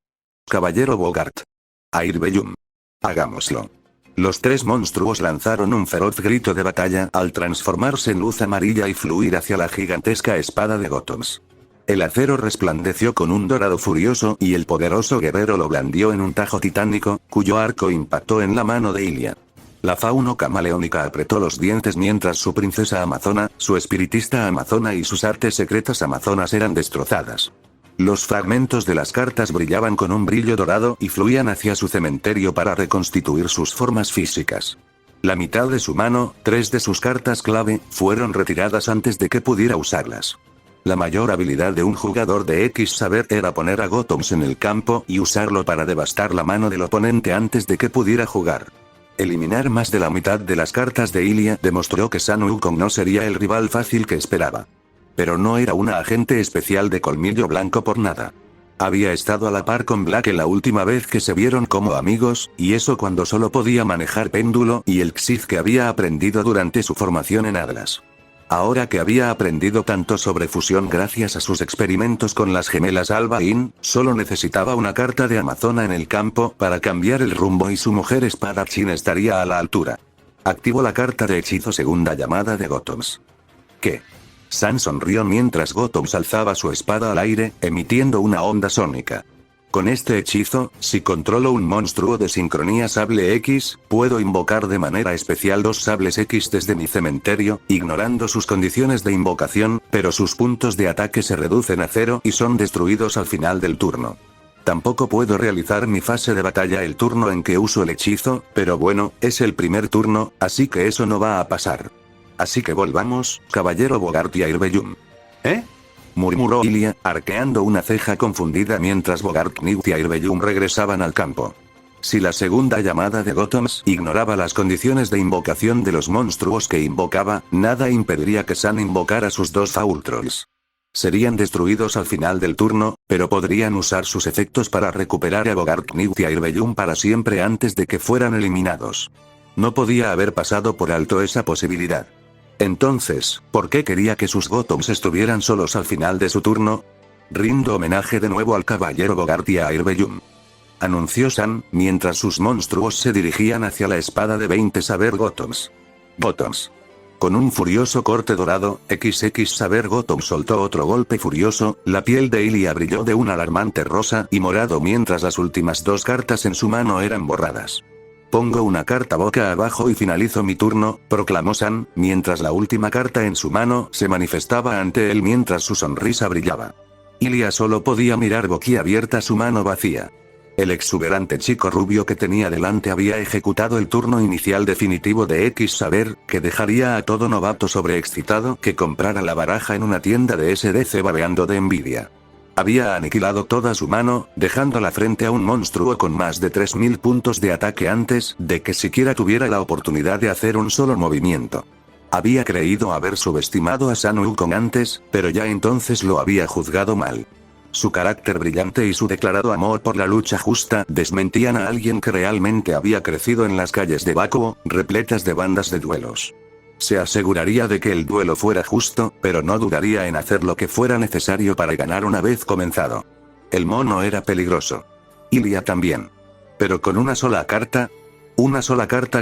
Caballero Bogart. Airbellum. Hagámoslo. Los tres monstruos lanzaron un feroz grito de batalla al transformarse en luz amarilla y fluir hacia la gigantesca espada de Gotoms. El acero resplandeció con un dorado furioso y el poderoso guerrero lo blandió en un tajo titánico, cuyo arco impactó en la mano de Ilia. La fauno camaleónica apretó los dientes mientras su princesa amazona, su espiritista amazona y sus artes secretas amazonas eran destrozadas. Los fragmentos de las cartas brillaban con un brillo dorado y fluían hacia su cementerio para reconstituir sus formas físicas. La mitad de su mano, 3 de sus cartas clave, fueron retiradas antes de que pudiera usarlas. La mayor habilidad de un jugador de X Saber era poner a Gotoms en el campo y usarlo para devastar la mano del oponente antes de que pudiera jugar. Eliminar más de la mitad de las cartas de Ilia demostró que San Wukong no sería el rival fácil que esperaba. Pero no era una agente especial de colmillo blanco por nada. Había estado a la par con Black la última vez que se vieron como amigos, y eso cuando solo podía manejar péndulo y el Xyz que había aprendido durante su formación en Atlas. Ahora que había aprendido tanto sobre fusión gracias a sus experimentos con las gemelas Albain, solo necesitaba una carta de Amazona en el campo para cambiar el rumbo y su mujer espadachín estaría a la altura. Activó la carta de hechizo segunda llamada de Gotoms. ¿Qué? San sonrió mientras Gotoms alzaba su espada al aire, emitiendo una onda sónica. Con este hechizo, si controlo un monstruo de sincronía sable X, puedo invocar de manera especial 2 sables X desde mi cementerio, ignorando sus condiciones de invocación, pero sus puntos de ataque se reducen a 0 y son destruidos al final del turno. Tampoco puedo realizar mi fase de batalla el turno en que uso el hechizo, pero bueno, es el primer turno, así que eso no va a pasar. Así que volvamos, caballero Bogart y Airbellum. ¿Eh? Murmuró Ilia, arqueando una ceja confundida mientras Bogart, Newt y Airbellum regresaban al campo. Si la segunda llamada de Gothams ignoraba las condiciones de invocación de los monstruos que invocaba, nada impediría que San invocara sus dos Foul Trolls. Serían destruidos al final del turno, pero podrían usar sus efectos para recuperar a Bogart, Newt y Airbellum para siempre antes de que fueran eliminados. No podía haber pasado por alto esa posibilidad. Entonces, ¿por qué quería que sus Gothams estuvieran solos al final de su turno? Rindo homenaje de nuevo al caballero Bogart y a Airbellum, anunció San, mientras sus monstruos se dirigían hacia la espada de 20 Saber Gothams. Gothams. Con un furioso corte dorado, XX Saber Gotham soltó otro golpe furioso, la piel de Ilia brilló de un alarmante rosa y morado mientras las últimas dos cartas en su mano eran borradas. Pongo una carta boca abajo y finalizo mi turno, proclamó San, mientras la última carta en su mano se manifestaba ante él mientras su sonrisa brillaba. Ilia solo podía mirar boquiabierta su mano vacía. El exuberante chico rubio que tenía delante había ejecutado el turno inicial definitivo de X Saber, que dejaría a todo novato sobreexcitado que comprara la baraja en una tienda de SDC babeando de envidia. Había aniquilado toda su mano, dejándola frente a un monstruo con más de 3000 puntos de ataque antes de que siquiera tuviera la oportunidad de hacer un solo movimiento. Había creído haber subestimado a San Wukong antes, pero ya entonces lo había juzgado mal. Su carácter brillante y su declarado amor por la lucha justa desmentían a alguien que realmente había crecido en las calles de Bakuo, repletas de bandas de duelos. Se aseguraría de que el duelo fuera justo, pero no dudaría en hacer lo que fuera necesario para ganar una vez comenzado. El mono era peligroso. Ilia también. Pero con una sola carta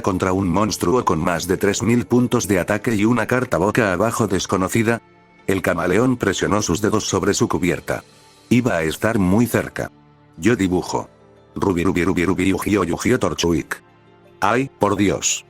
contra un monstruo con más de 3000 puntos de ataque y una carta boca abajo desconocida. El camaleón presionó sus dedos sobre su cubierta. Iba a estar muy cerca. Yo dibujo. Rubi Yugio Torchwick. ¡Ay, por Dios!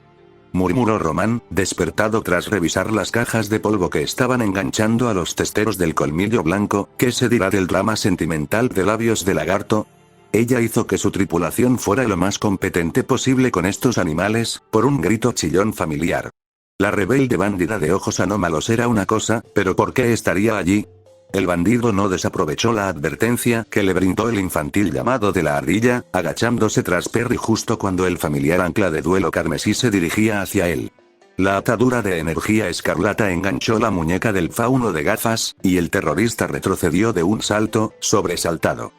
Murmuró Román, despertado tras revisar las cajas de polvo que estaban enganchando a los testeros del colmillo blanco. ¿Qué se dirá del drama sentimental de labios de lagarto? Ella hizo que su tripulación fuera lo más competente posible con estos animales, por un grito chillón familiar. La rebelde bandida de ojos anómalos era una cosa, pero ¿por qué estaría allí? El bandido no desaprovechó la advertencia que le brindó el infantil llamado de la ardilla, agachándose tras Perry justo cuando el familiar ancla de duelo carmesí se dirigía hacia él. La atadura de energía escarlata enganchó la muñeca del fauno de gafas, y el terrorista retrocedió de un salto, sobresaltado.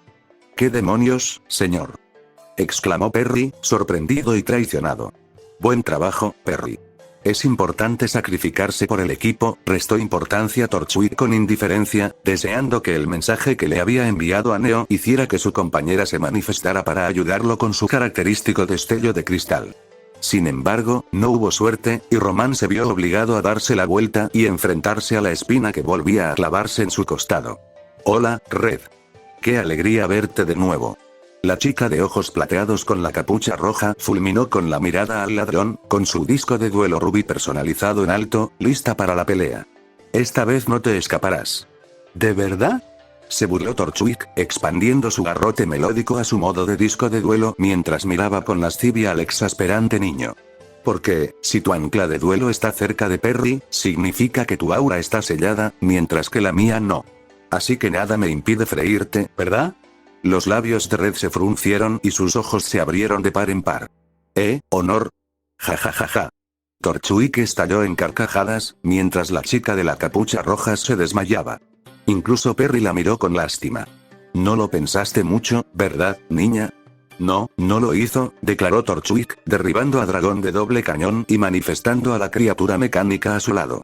¿Qué demonios, señor?, exclamó Perry, sorprendido y traicionado. Buen trabajo, Perry. Es importante sacrificarse por el equipo, restó importancia Torchwick con indiferencia, deseando que el mensaje que le había enviado a Neo hiciera que su compañera se manifestara para ayudarlo con su característico destello de cristal. Sin embargo, no hubo suerte, y Román se vio obligado a darse la vuelta y enfrentarse a la espina que volvía a clavarse en su costado. Hola, Red. Qué alegría verte de nuevo. La chica de ojos plateados con la capucha roja fulminó con la mirada al ladrón, con su disco de duelo rubí personalizado en alto, lista para la pelea. Esta vez no te escaparás. ¿De verdad?, se burló Torchwick, expandiendo su garrote melódico a su modo de disco de duelo mientras miraba con lascivia al exasperante niño. Porque, si tu ancla de duelo está cerca de Perry, significa que tu aura está sellada, mientras que la mía no. Así que nada me impide freírte, ¿verdad? Los labios de Red se fruncieron y sus ojos se abrieron de par en par. ¿Honor? Ja ja ja ja. Torchwick estalló en carcajadas, mientras la chica de la capucha roja se desmayaba. Incluso Perry la miró con lástima. No lo pensaste mucho, ¿verdad, niña? No, no lo hizo, declaró Torchwick, derribando a Dragón de doble cañón y manifestando a la criatura mecánica a su lado.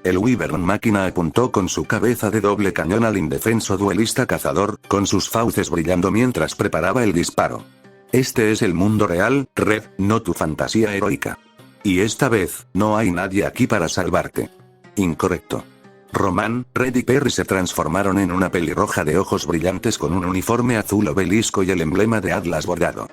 El Wyvern máquina apuntó con su cabeza de doble cañón al indefenso duelista cazador, con sus fauces brillando mientras preparaba el disparo. Este es el mundo real, Red, no tu fantasía heroica. Y esta vez, no hay nadie aquí para salvarte. Incorrecto. Román, Red y Perry se transformaron en una pelirroja de ojos brillantes con un uniforme azul obelisco y el emblema de Atlas bordado.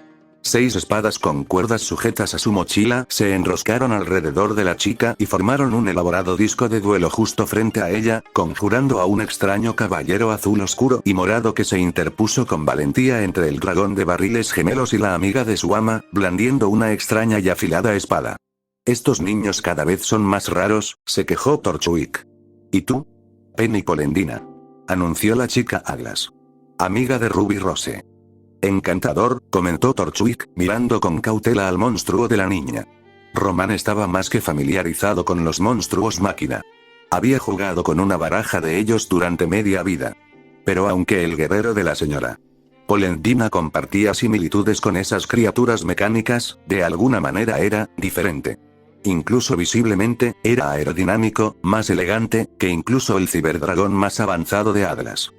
6 espadas con cuerdas sujetas a su mochila se enroscaron alrededor de la chica y formaron un elaborado disco de duelo justo frente a ella, conjurando a un extraño caballero azul oscuro y morado que se interpuso con valentía entre el dragón de barriles gemelos y la amiga de su ama, blandiendo una extraña y afilada espada. Estos niños cada vez son más raros, se quejó Torchwick. ¿Y tú? Penny Polendina, anunció la chica Atlas, amiga de Ruby Rose. Encantador, comentó Torchwick, mirando con cautela al monstruo de la niña. Roman estaba más que familiarizado con los monstruos máquina. Había jugado con una baraja de ellos durante media vida. Pero aunque el guerrero de la señora Polendina compartía similitudes con esas criaturas mecánicas, de alguna manera era diferente. Incluso visiblemente, era aerodinámico, más elegante, que incluso el ciberdragón más avanzado de Atlas.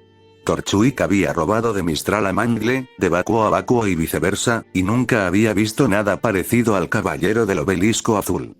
Torchwick había robado de Mistral a Mangle, de Vacuo a Vacuo y viceversa, y nunca había visto nada parecido al caballero del obelisco azul.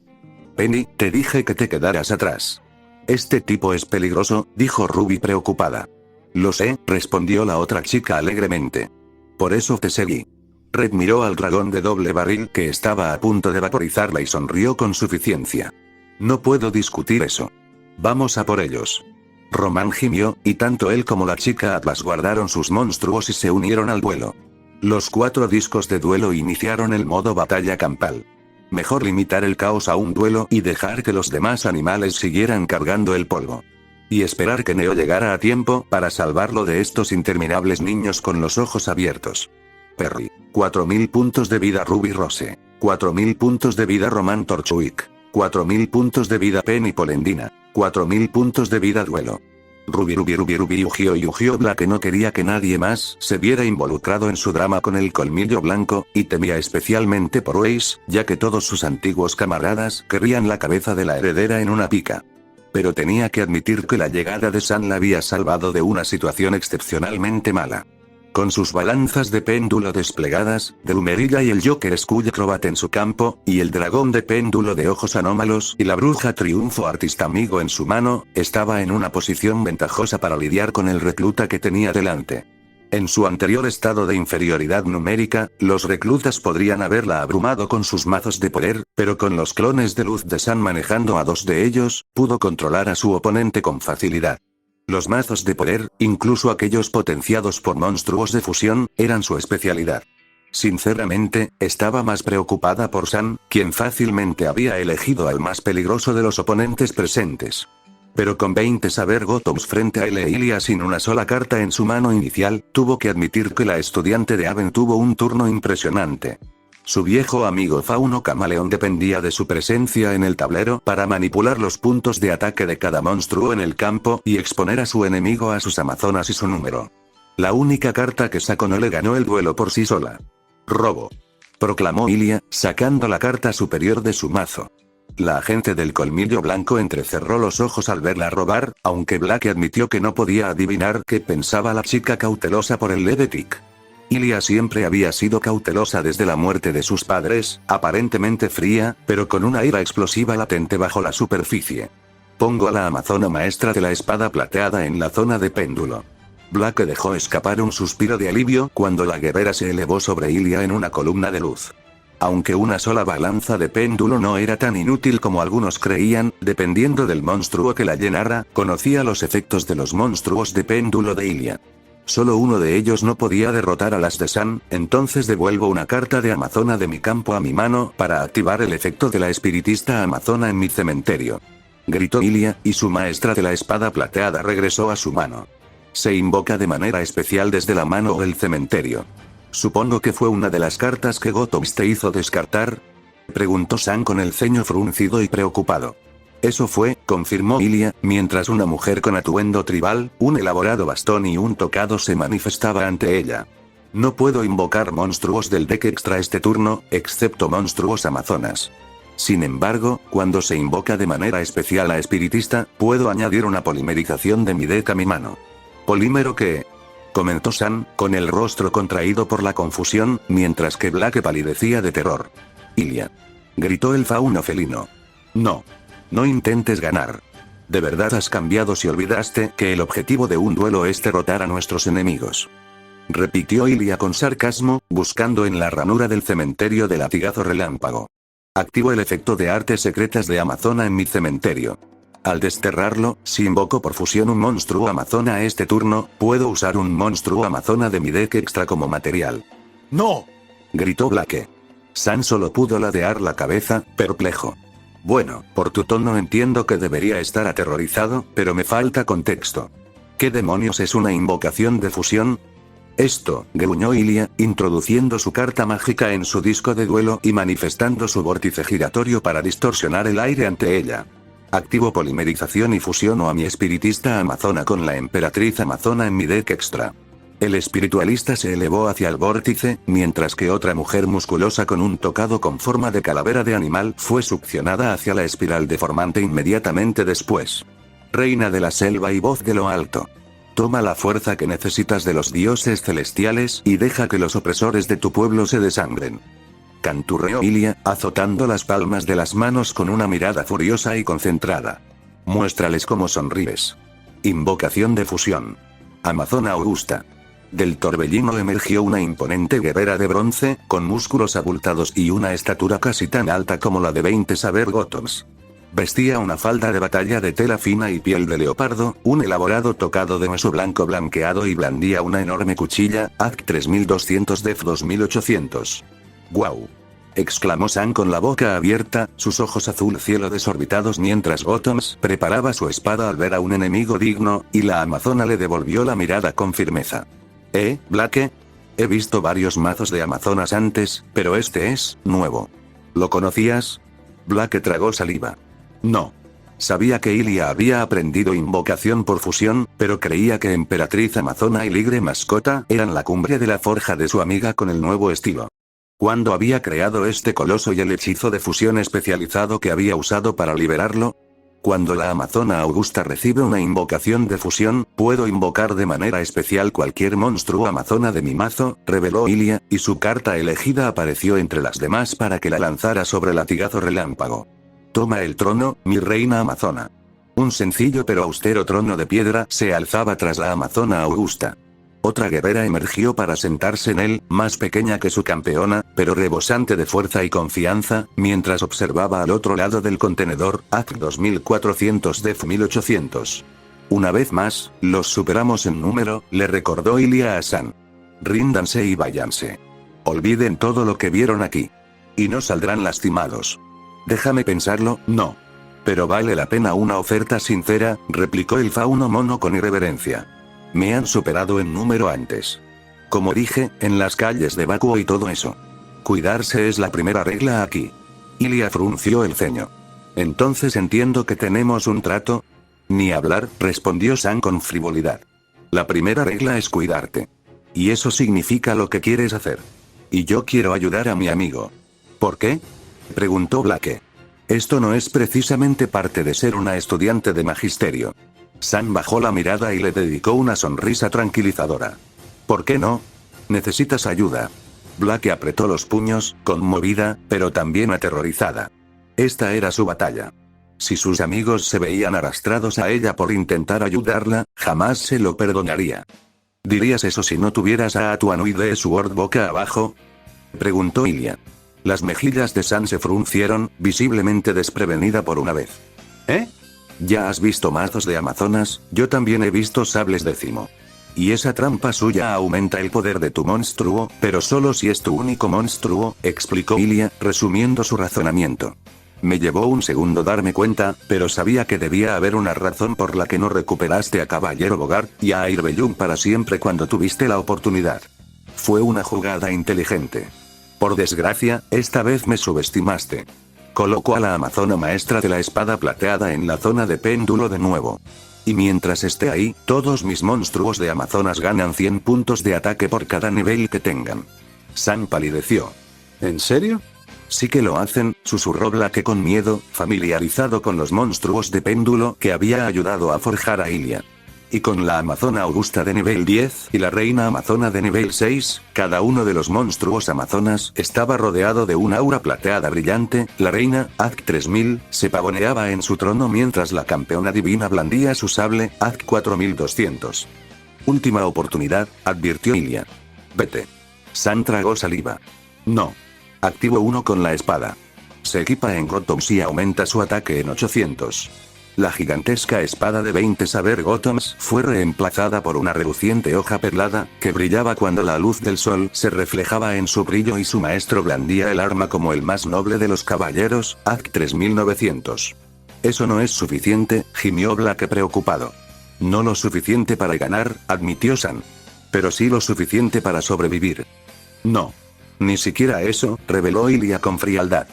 Penny, te dije que te quedaras atrás. Este tipo es peligroso, dijo Ruby preocupada. Lo sé, respondió la otra chica alegremente. Por eso te seguí. Red miró al dragón de doble barril que estaba a punto de vaporizarla y sonrió con suficiencia. No puedo discutir eso. Vamos a por ellos. Roman gimió, y tanto él como la chica Atlas guardaron sus monstruos y se unieron al duelo. Los 4 discos de duelo iniciaron el modo batalla campal. Mejor limitar el caos a un duelo y dejar que los demás animales siguieran cargando el polvo. Y esperar que Neo llegara a tiempo para salvarlo de estos interminables niños con los ojos abiertos. Perry. 4000 puntos de vida Ruby Rose. 4000 puntos de vida Roman Torchwick. 4000 puntos de vida Penny Polendina. 4000 puntos de vida duelo. Ruby Yu-Gi-Oh Black no quería que nadie más se viera involucrado en su drama con el colmillo blanco, y temía especialmente por Ace, ya que todos sus antiguos camaradas querrían la cabeza de la heredera en una pica. Pero tenía que admitir que la llegada de Sun la había salvado de una situación excepcionalmente mala. Con sus balanzas de péndulo desplegadas, Drumerilla y el Joker Skull Acrobat en su campo, y el dragón de péndulo de ojos anómalos y la bruja Triunfo Artista Amigo en su mano, estaba en una posición ventajosa para lidiar con el recluta que tenía delante. En su anterior estado de inferioridad numérica, los reclutas podrían haberla abrumado con sus mazos de poder, pero con los clones de luz de Sun manejando a 2 de ellos, pudo controlar a su oponente con facilidad. Los mazos de poder, incluso aquellos potenciados por monstruos de fusión, eran su especialidad. Sinceramente, estaba más preocupada por Sun, quien fácilmente había elegido al más peligroso de los oponentes presentes. Pero con 20 Saber Gotoms frente a Ilia sin una sola carta en su mano inicial, tuvo que admitir que la estudiante de Aven tuvo un turno impresionante. Su viejo amigo Fauno Camaleón dependía de su presencia en el tablero para manipular los puntos de ataque de cada monstruo en el campo y exponer a su enemigo a sus amazonas y su número. La única carta que sacó no le ganó el duelo por sí sola. Robo, proclamó Ilia, sacando la carta superior de su mazo. La agente del colmillo blanco entrecerró los ojos al verla robar, aunque Black admitió que no podía adivinar qué pensaba la chica cautelosa por el leve tic. Ilia siempre había sido cautelosa desde la muerte de sus padres, aparentemente fría, pero con una ira explosiva latente bajo la superficie. Pongo a la amazona maestra de la espada plateada en la zona de péndulo. Black dejó escapar un suspiro de alivio cuando la guerrera se elevó sobre Ilia en una columna de luz. Aunque una sola balanza de péndulo no era tan inútil como algunos creían, dependiendo del monstruo que la llenara, conocía los efectos de los monstruos de péndulo de Ilia. Solo uno de ellos no podía derrotar a las de Sun, entonces devuelvo una carta de amazona de mi campo a mi mano para activar el efecto de la espiritista amazona en mi cementerio. Gritó Ilia, y su maestra de la espada plateada regresó a su mano. Se invoca de manera especial desde la mano o el cementerio. Supongo que fue una de las cartas que Gotoms te hizo descartar, preguntó Sun con el ceño fruncido y preocupado. Eso fue, confirmó Ilia, mientras una mujer con atuendo tribal, un elaborado bastón y un tocado se manifestaba ante ella. No puedo invocar monstruos del deck extra este turno, excepto monstruos amazonas. Sin embargo, cuando se invoca de manera especial a espiritista, puedo añadir una polimerización de mi deck a mi mano. ¿Polímero qué?, comentó Sun, con el rostro contraído por la confusión, mientras que Black palidecía de terror. Ilia, gritó el fauno felino. No. No intentes ganar. ¿De verdad has cambiado si olvidaste que el objetivo de un duelo es derrotar a nuestros enemigos?, repitió Ilia con sarcasmo, buscando en la ranura del cementerio de latigazo relámpago. Activo el efecto de artes secretas de amazona en mi cementerio. Al desterrarlo, si invoco por fusión un monstruo amazona este turno, puedo usar un monstruo amazona de mi deck extra como material. ¡No!, gritó Black. Sun solo pudo ladear la cabeza, perplejo. Bueno, por tu tono entiendo que debería estar aterrorizado, pero me falta contexto. ¿Qué demonios es una invocación de fusión? Esto, gruñó Ilia, introduciendo su carta mágica en su disco de duelo y manifestando su vórtice giratorio para distorsionar el aire ante ella. Activo polimerización y fusiono a mi espiritista amazona con la emperatriz amazona en mi deck extra. El espiritualista se elevó hacia el vórtice, mientras que otra mujer musculosa con un tocado con forma de calavera de animal fue succionada hacia la espiral deformante inmediatamente después. Reina de la selva y voz de lo alto. Toma la fuerza que necesitas de los dioses celestiales y deja que los opresores de tu pueblo se desangren. Canturreó Ilia, azotando las palmas de las manos con una mirada furiosa y concentrada. Muéstrales cómo sonríes. Invocación de fusión. Amazona Augusta. Del torbellino emergió una imponente guerrera de bronce, con músculos abultados y una estatura casi tan alta como la de 20 Sabergottoms. Vestía una falda de batalla de tela fina y piel de leopardo, un elaborado tocado de hueso blanco blanqueado y blandía una enorme cuchilla, AC 3200 Def 2800. ¡Guau! Exclamó Sam con la boca abierta, sus ojos azul cielo desorbitados mientras Bottoms preparaba su espada al ver a un enemigo digno, y la amazona le devolvió la mirada con firmeza. Blake? He visto varios mazos de amazonas antes, pero este es nuevo. ¿Lo conocías? Blake tragó saliva. No. Sabía que Ilia había aprendido invocación por fusión, pero creía que Emperatriz Amazona y Ligre Mascota eran la cumbre de la forja de su amiga con el nuevo estilo. ¿Cuándo había creado este coloso y el hechizo de fusión especializado que había usado para liberarlo? Cuando la Amazona Augusta recibe una invocación de fusión, puedo invocar de manera especial cualquier monstruo amazona de mi mazo, reveló Ilia, y su carta elegida apareció entre las demás para que la lanzara sobre el latigazo relámpago. Toma el trono, mi reina amazona. Un sencillo pero austero trono de piedra se alzaba tras la Amazona Augusta. Otra guerrera emergió para sentarse en él, más pequeña que su campeona, pero rebosante de fuerza y confianza, mientras observaba al otro lado del contenedor, AC 2400 Def 1800. Una vez más, los superamos en número, le recordó Ilia a Sam. Ríndanse y váyanse. Olviden todo lo que vieron aquí. Y no saldrán lastimados. Déjame pensarlo, no. Pero vale la pena una oferta sincera, replicó el fauno mono con irreverencia. Me han superado en número antes. Como dije, en las calles de Bakuo y todo eso. Cuidarse es la primera regla aquí. Ilia frunció el ceño. Entonces entiendo que tenemos un trato. Ni hablar, respondió Sam con frivolidad. La primera regla es cuidarte. Y eso significa lo que quieres hacer. Y yo quiero ayudar a mi amigo. ¿Por qué? Preguntó Blake. Esto no es precisamente parte de ser una estudiante de magisterio. Sam bajó la mirada y le dedicó una sonrisa tranquilizadora. ¿Por qué no? Necesitas ayuda. Blake apretó los puños, conmovida, pero también aterrorizada. Esta era su batalla. Si sus amigos se veían arrastrados a ella por intentar ayudarla, jamás se lo perdonaría. ¿Dirías eso si no tuvieras a Atuanui de Sword boca abajo? Preguntó Ilia. Las mejillas de Sam se fruncieron, visiblemente desprevenida por una vez. Ya has visto mazos de amazonas, yo también he visto sables décimo. Y esa trampa suya aumenta el poder de tu monstruo, pero solo si es tu único monstruo, explicó Ilia, resumiendo su razonamiento. Me llevó un segundo darme cuenta, pero sabía que debía haber una razón por la que no recuperaste a Caballero Bogart y a Airbellum para siempre cuando tuviste la oportunidad. Fue una jugada inteligente. Por desgracia, esta vez me subestimaste. Colocó a la amazona maestra de la espada plateada en la zona de péndulo de nuevo. Y mientras esté ahí, todos mis monstruos de amazonas ganan 100 puntos de ataque por cada nivel que tengan. Sam palideció. ¿En serio? Sí que lo hacen, susurró Blake con miedo, familiarizado con los monstruos de péndulo que había ayudado a forjar a Ilia. Y con la amazona augusta de nivel 10 y la reina amazona de nivel 6, cada uno de los monstruos amazonas estaba rodeado de un aura plateada brillante. La reina, AC 3000, se pavoneaba en su trono mientras la campeona divina blandía su sable, AC 4200. Última oportunidad, advirtió Ilia. Vete. Sam tragó saliva. No. Activo 1 con la espada. Se equipa en Grottoms y aumenta su ataque en 800. La gigantesca espada de 20 Saber Bottoms fue reemplazada por una reluciente hoja perlada, que brillaba cuando la luz del sol se reflejaba en su brillo y su maestro blandía el arma como el más noble de los caballeros, Act 3900. Eso no es suficiente, gimió Blake preocupado. No lo suficiente para ganar, admitió San. Pero sí lo suficiente para sobrevivir. No. Ni siquiera eso, reveló Ilia con frialdad.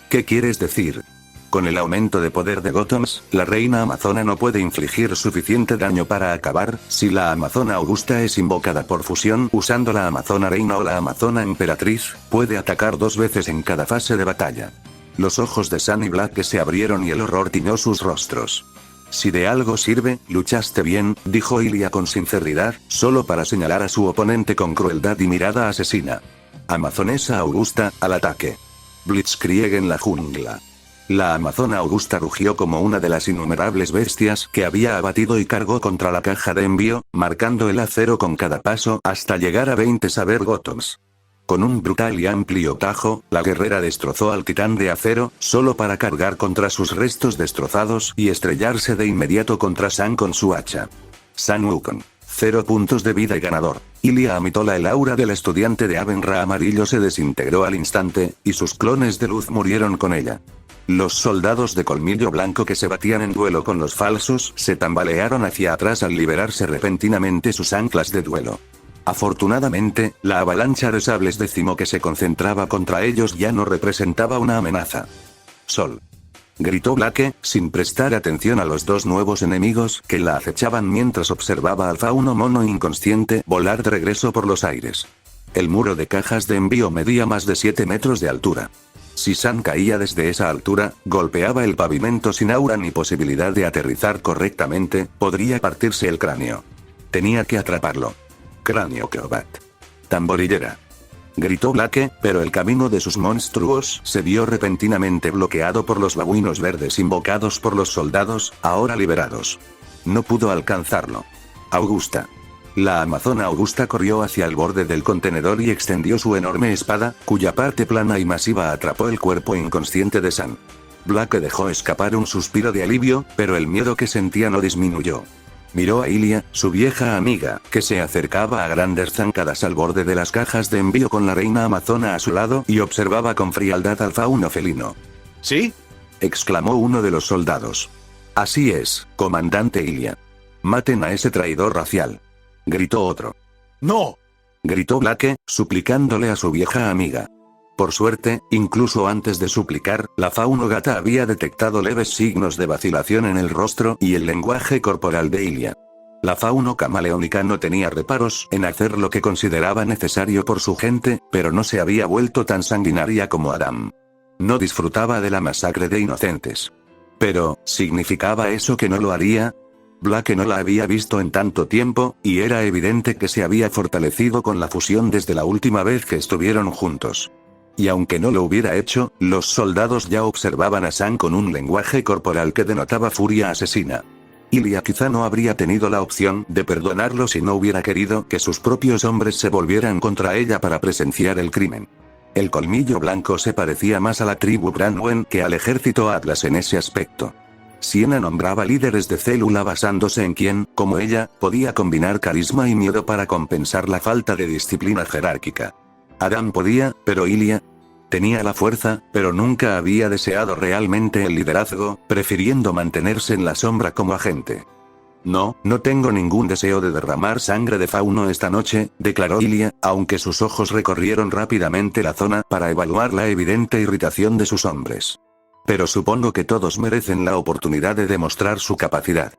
¿Qué quieres decir? Con el aumento de poder de Bottoms, la reina amazona no puede infligir suficiente daño para acabar. Si la amazona augusta es invocada por fusión usando la amazona reina o la amazona emperatriz, puede atacar 2 veces en cada fase de batalla. Los ojos de San y Blake se abrieron y el horror tiñó sus rostros. Si de algo sirve, luchaste bien, dijo Ilia con sinceridad, solo para señalar a su oponente con crueldad y mirada asesina. Amazonesa Augusta, al ataque. Blitzkrieg en la jungla. La amazona Augusta rugió como una de las innumerables bestias que había abatido y cargó contra la caja de envío, marcando el acero con cada paso hasta llegar a 20 Saber Bottoms. Con un brutal y amplio tajo, la guerrera destrozó al titán de acero, solo para cargar contra sus restos destrozados y estrellarse de inmediato contra San con su hacha. San Wukong. 0 puntos de vida y ganador. Ilia Amitola, el aura del estudiante de Avenra amarillo se desintegró al instante, y sus clones de luz murieron con ella. Los soldados de colmillo blanco que se batían en duelo con los falsos se tambalearon hacia atrás al liberarse repentinamente sus anclas de duelo. Afortunadamente, la avalancha de sables de Cimo que se concentraba contra ellos ya no representaba una amenaza. Sol. Gritó Blake, sin prestar atención a los 2 nuevos enemigos que la acechaban mientras observaba al fauno mono inconsciente volar de regreso por los aires. El muro de cajas de envío medía más de 7 metros de altura. Si San caía desde esa altura, golpeaba el pavimento sin aura ni posibilidad de aterrizar correctamente, podría partirse el cráneo. Tenía que atraparlo. Cráneo Crobat. Tamborillera. Gritó Blake, pero el camino de sus monstruos se vio repentinamente bloqueado por los babuinos verdes invocados por los soldados, ahora liberados. No pudo alcanzarlo. Augusta. La amazona Augusta corrió hacia el borde del contenedor y extendió su enorme espada, cuya parte plana y masiva atrapó el cuerpo inconsciente de San. Blake dejó escapar un suspiro de alivio, pero el miedo que sentía no disminuyó. Miró a Ilia, su vieja amiga, que se acercaba a grandes zancadas al borde de las cajas de envío con la reina amazona a su lado y observaba con frialdad al fauno felino. ¿Sí? Exclamó uno de los soldados. Así es, comandante Ilia. Maten a ese traidor racial. Gritó otro. ¡No! Gritó Blake, suplicándole a su vieja amiga. Por suerte, incluso antes de suplicar, la fauno gata había detectado leves signos de vacilación en el rostro y el lenguaje corporal de Ilia. La fauno camaleónica no tenía reparos en hacer lo que consideraba necesario por su gente, pero no se había vuelto tan sanguinaria como Adam. No disfrutaba de la masacre de inocentes. Pero, ¿significaba eso que no lo haría? Blake no la había visto en tanto tiempo, y era evidente que se había fortalecido con la fusión desde la última vez que estuvieron juntos. Y aunque no lo hubiera hecho, los soldados ya observaban a San con un lenguaje corporal que denotaba furia asesina. Ilia quizá no habría tenido la opción de perdonarlo si no hubiera querido que sus propios hombres se volvieran contra ella para presenciar el crimen. El colmillo blanco se parecía más a la tribu Branwen que al ejército Atlas en ese aspecto. Siena nombraba líderes de célula basándose en quien, como ella, podía combinar carisma y miedo para compensar la falta de disciplina jerárquica. Adam podía, pero Ilia tenía la fuerza, pero nunca había deseado realmente el liderazgo, prefiriendo mantenerse en la sombra como agente. No tengo ningún deseo de derramar sangre de fauno esta noche, declaró Ilia, aunque sus ojos recorrieron rápidamente la zona para evaluar la evidente irritación de sus hombres. Pero supongo que todos merecen la oportunidad de demostrar su capacidad.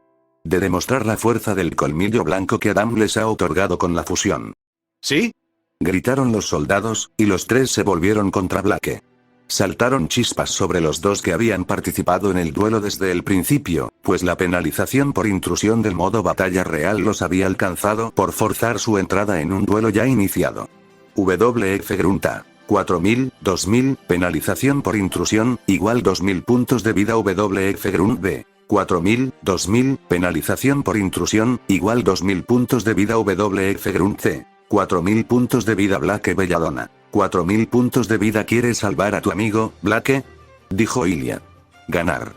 De demostrar la fuerza del colmillo blanco que Adam les ha otorgado con la fusión. ¿Sí? Gritaron los soldados, y los 3 se volvieron contra Blake. Saltaron chispas sobre los 2 que habían participado en el duelo desde el principio, pues la penalización por intrusión del modo batalla real los había alcanzado por forzar su entrada en un duelo ya iniciado. WF Grunta. 4000, 2000, penalización por intrusión, igual 2000 puntos de vida. WF Grunt B. 4000, 2000, penalización por intrusión, igual 2000 puntos de vida. WF Grunt C. 4000 puntos de vida. Blake Belladonna. 4000 puntos de vida. ¿Quieres salvar a tu amigo, Blake? Dijo Ilia. Ganar.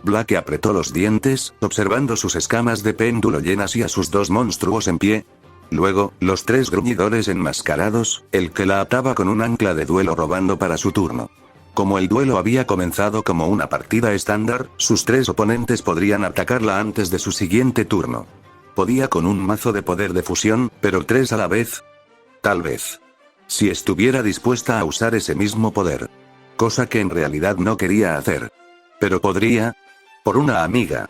Black apretó los dientes, observando sus escamas de péndulo llenas y a sus dos monstruos en pie. Luego, los tres gruñidores enmascarados, el que la ataba con un ancla de duelo robando para su turno. Como el duelo había comenzado como una partida estándar, sus tres oponentes podrían atacarla antes de su siguiente turno. Podía con un mazo de poder de fusión, pero tres a la vez. Tal vez. Si estuviera dispuesta a usar ese mismo poder. Cosa que en realidad no quería hacer. Pero podría. Por una amiga.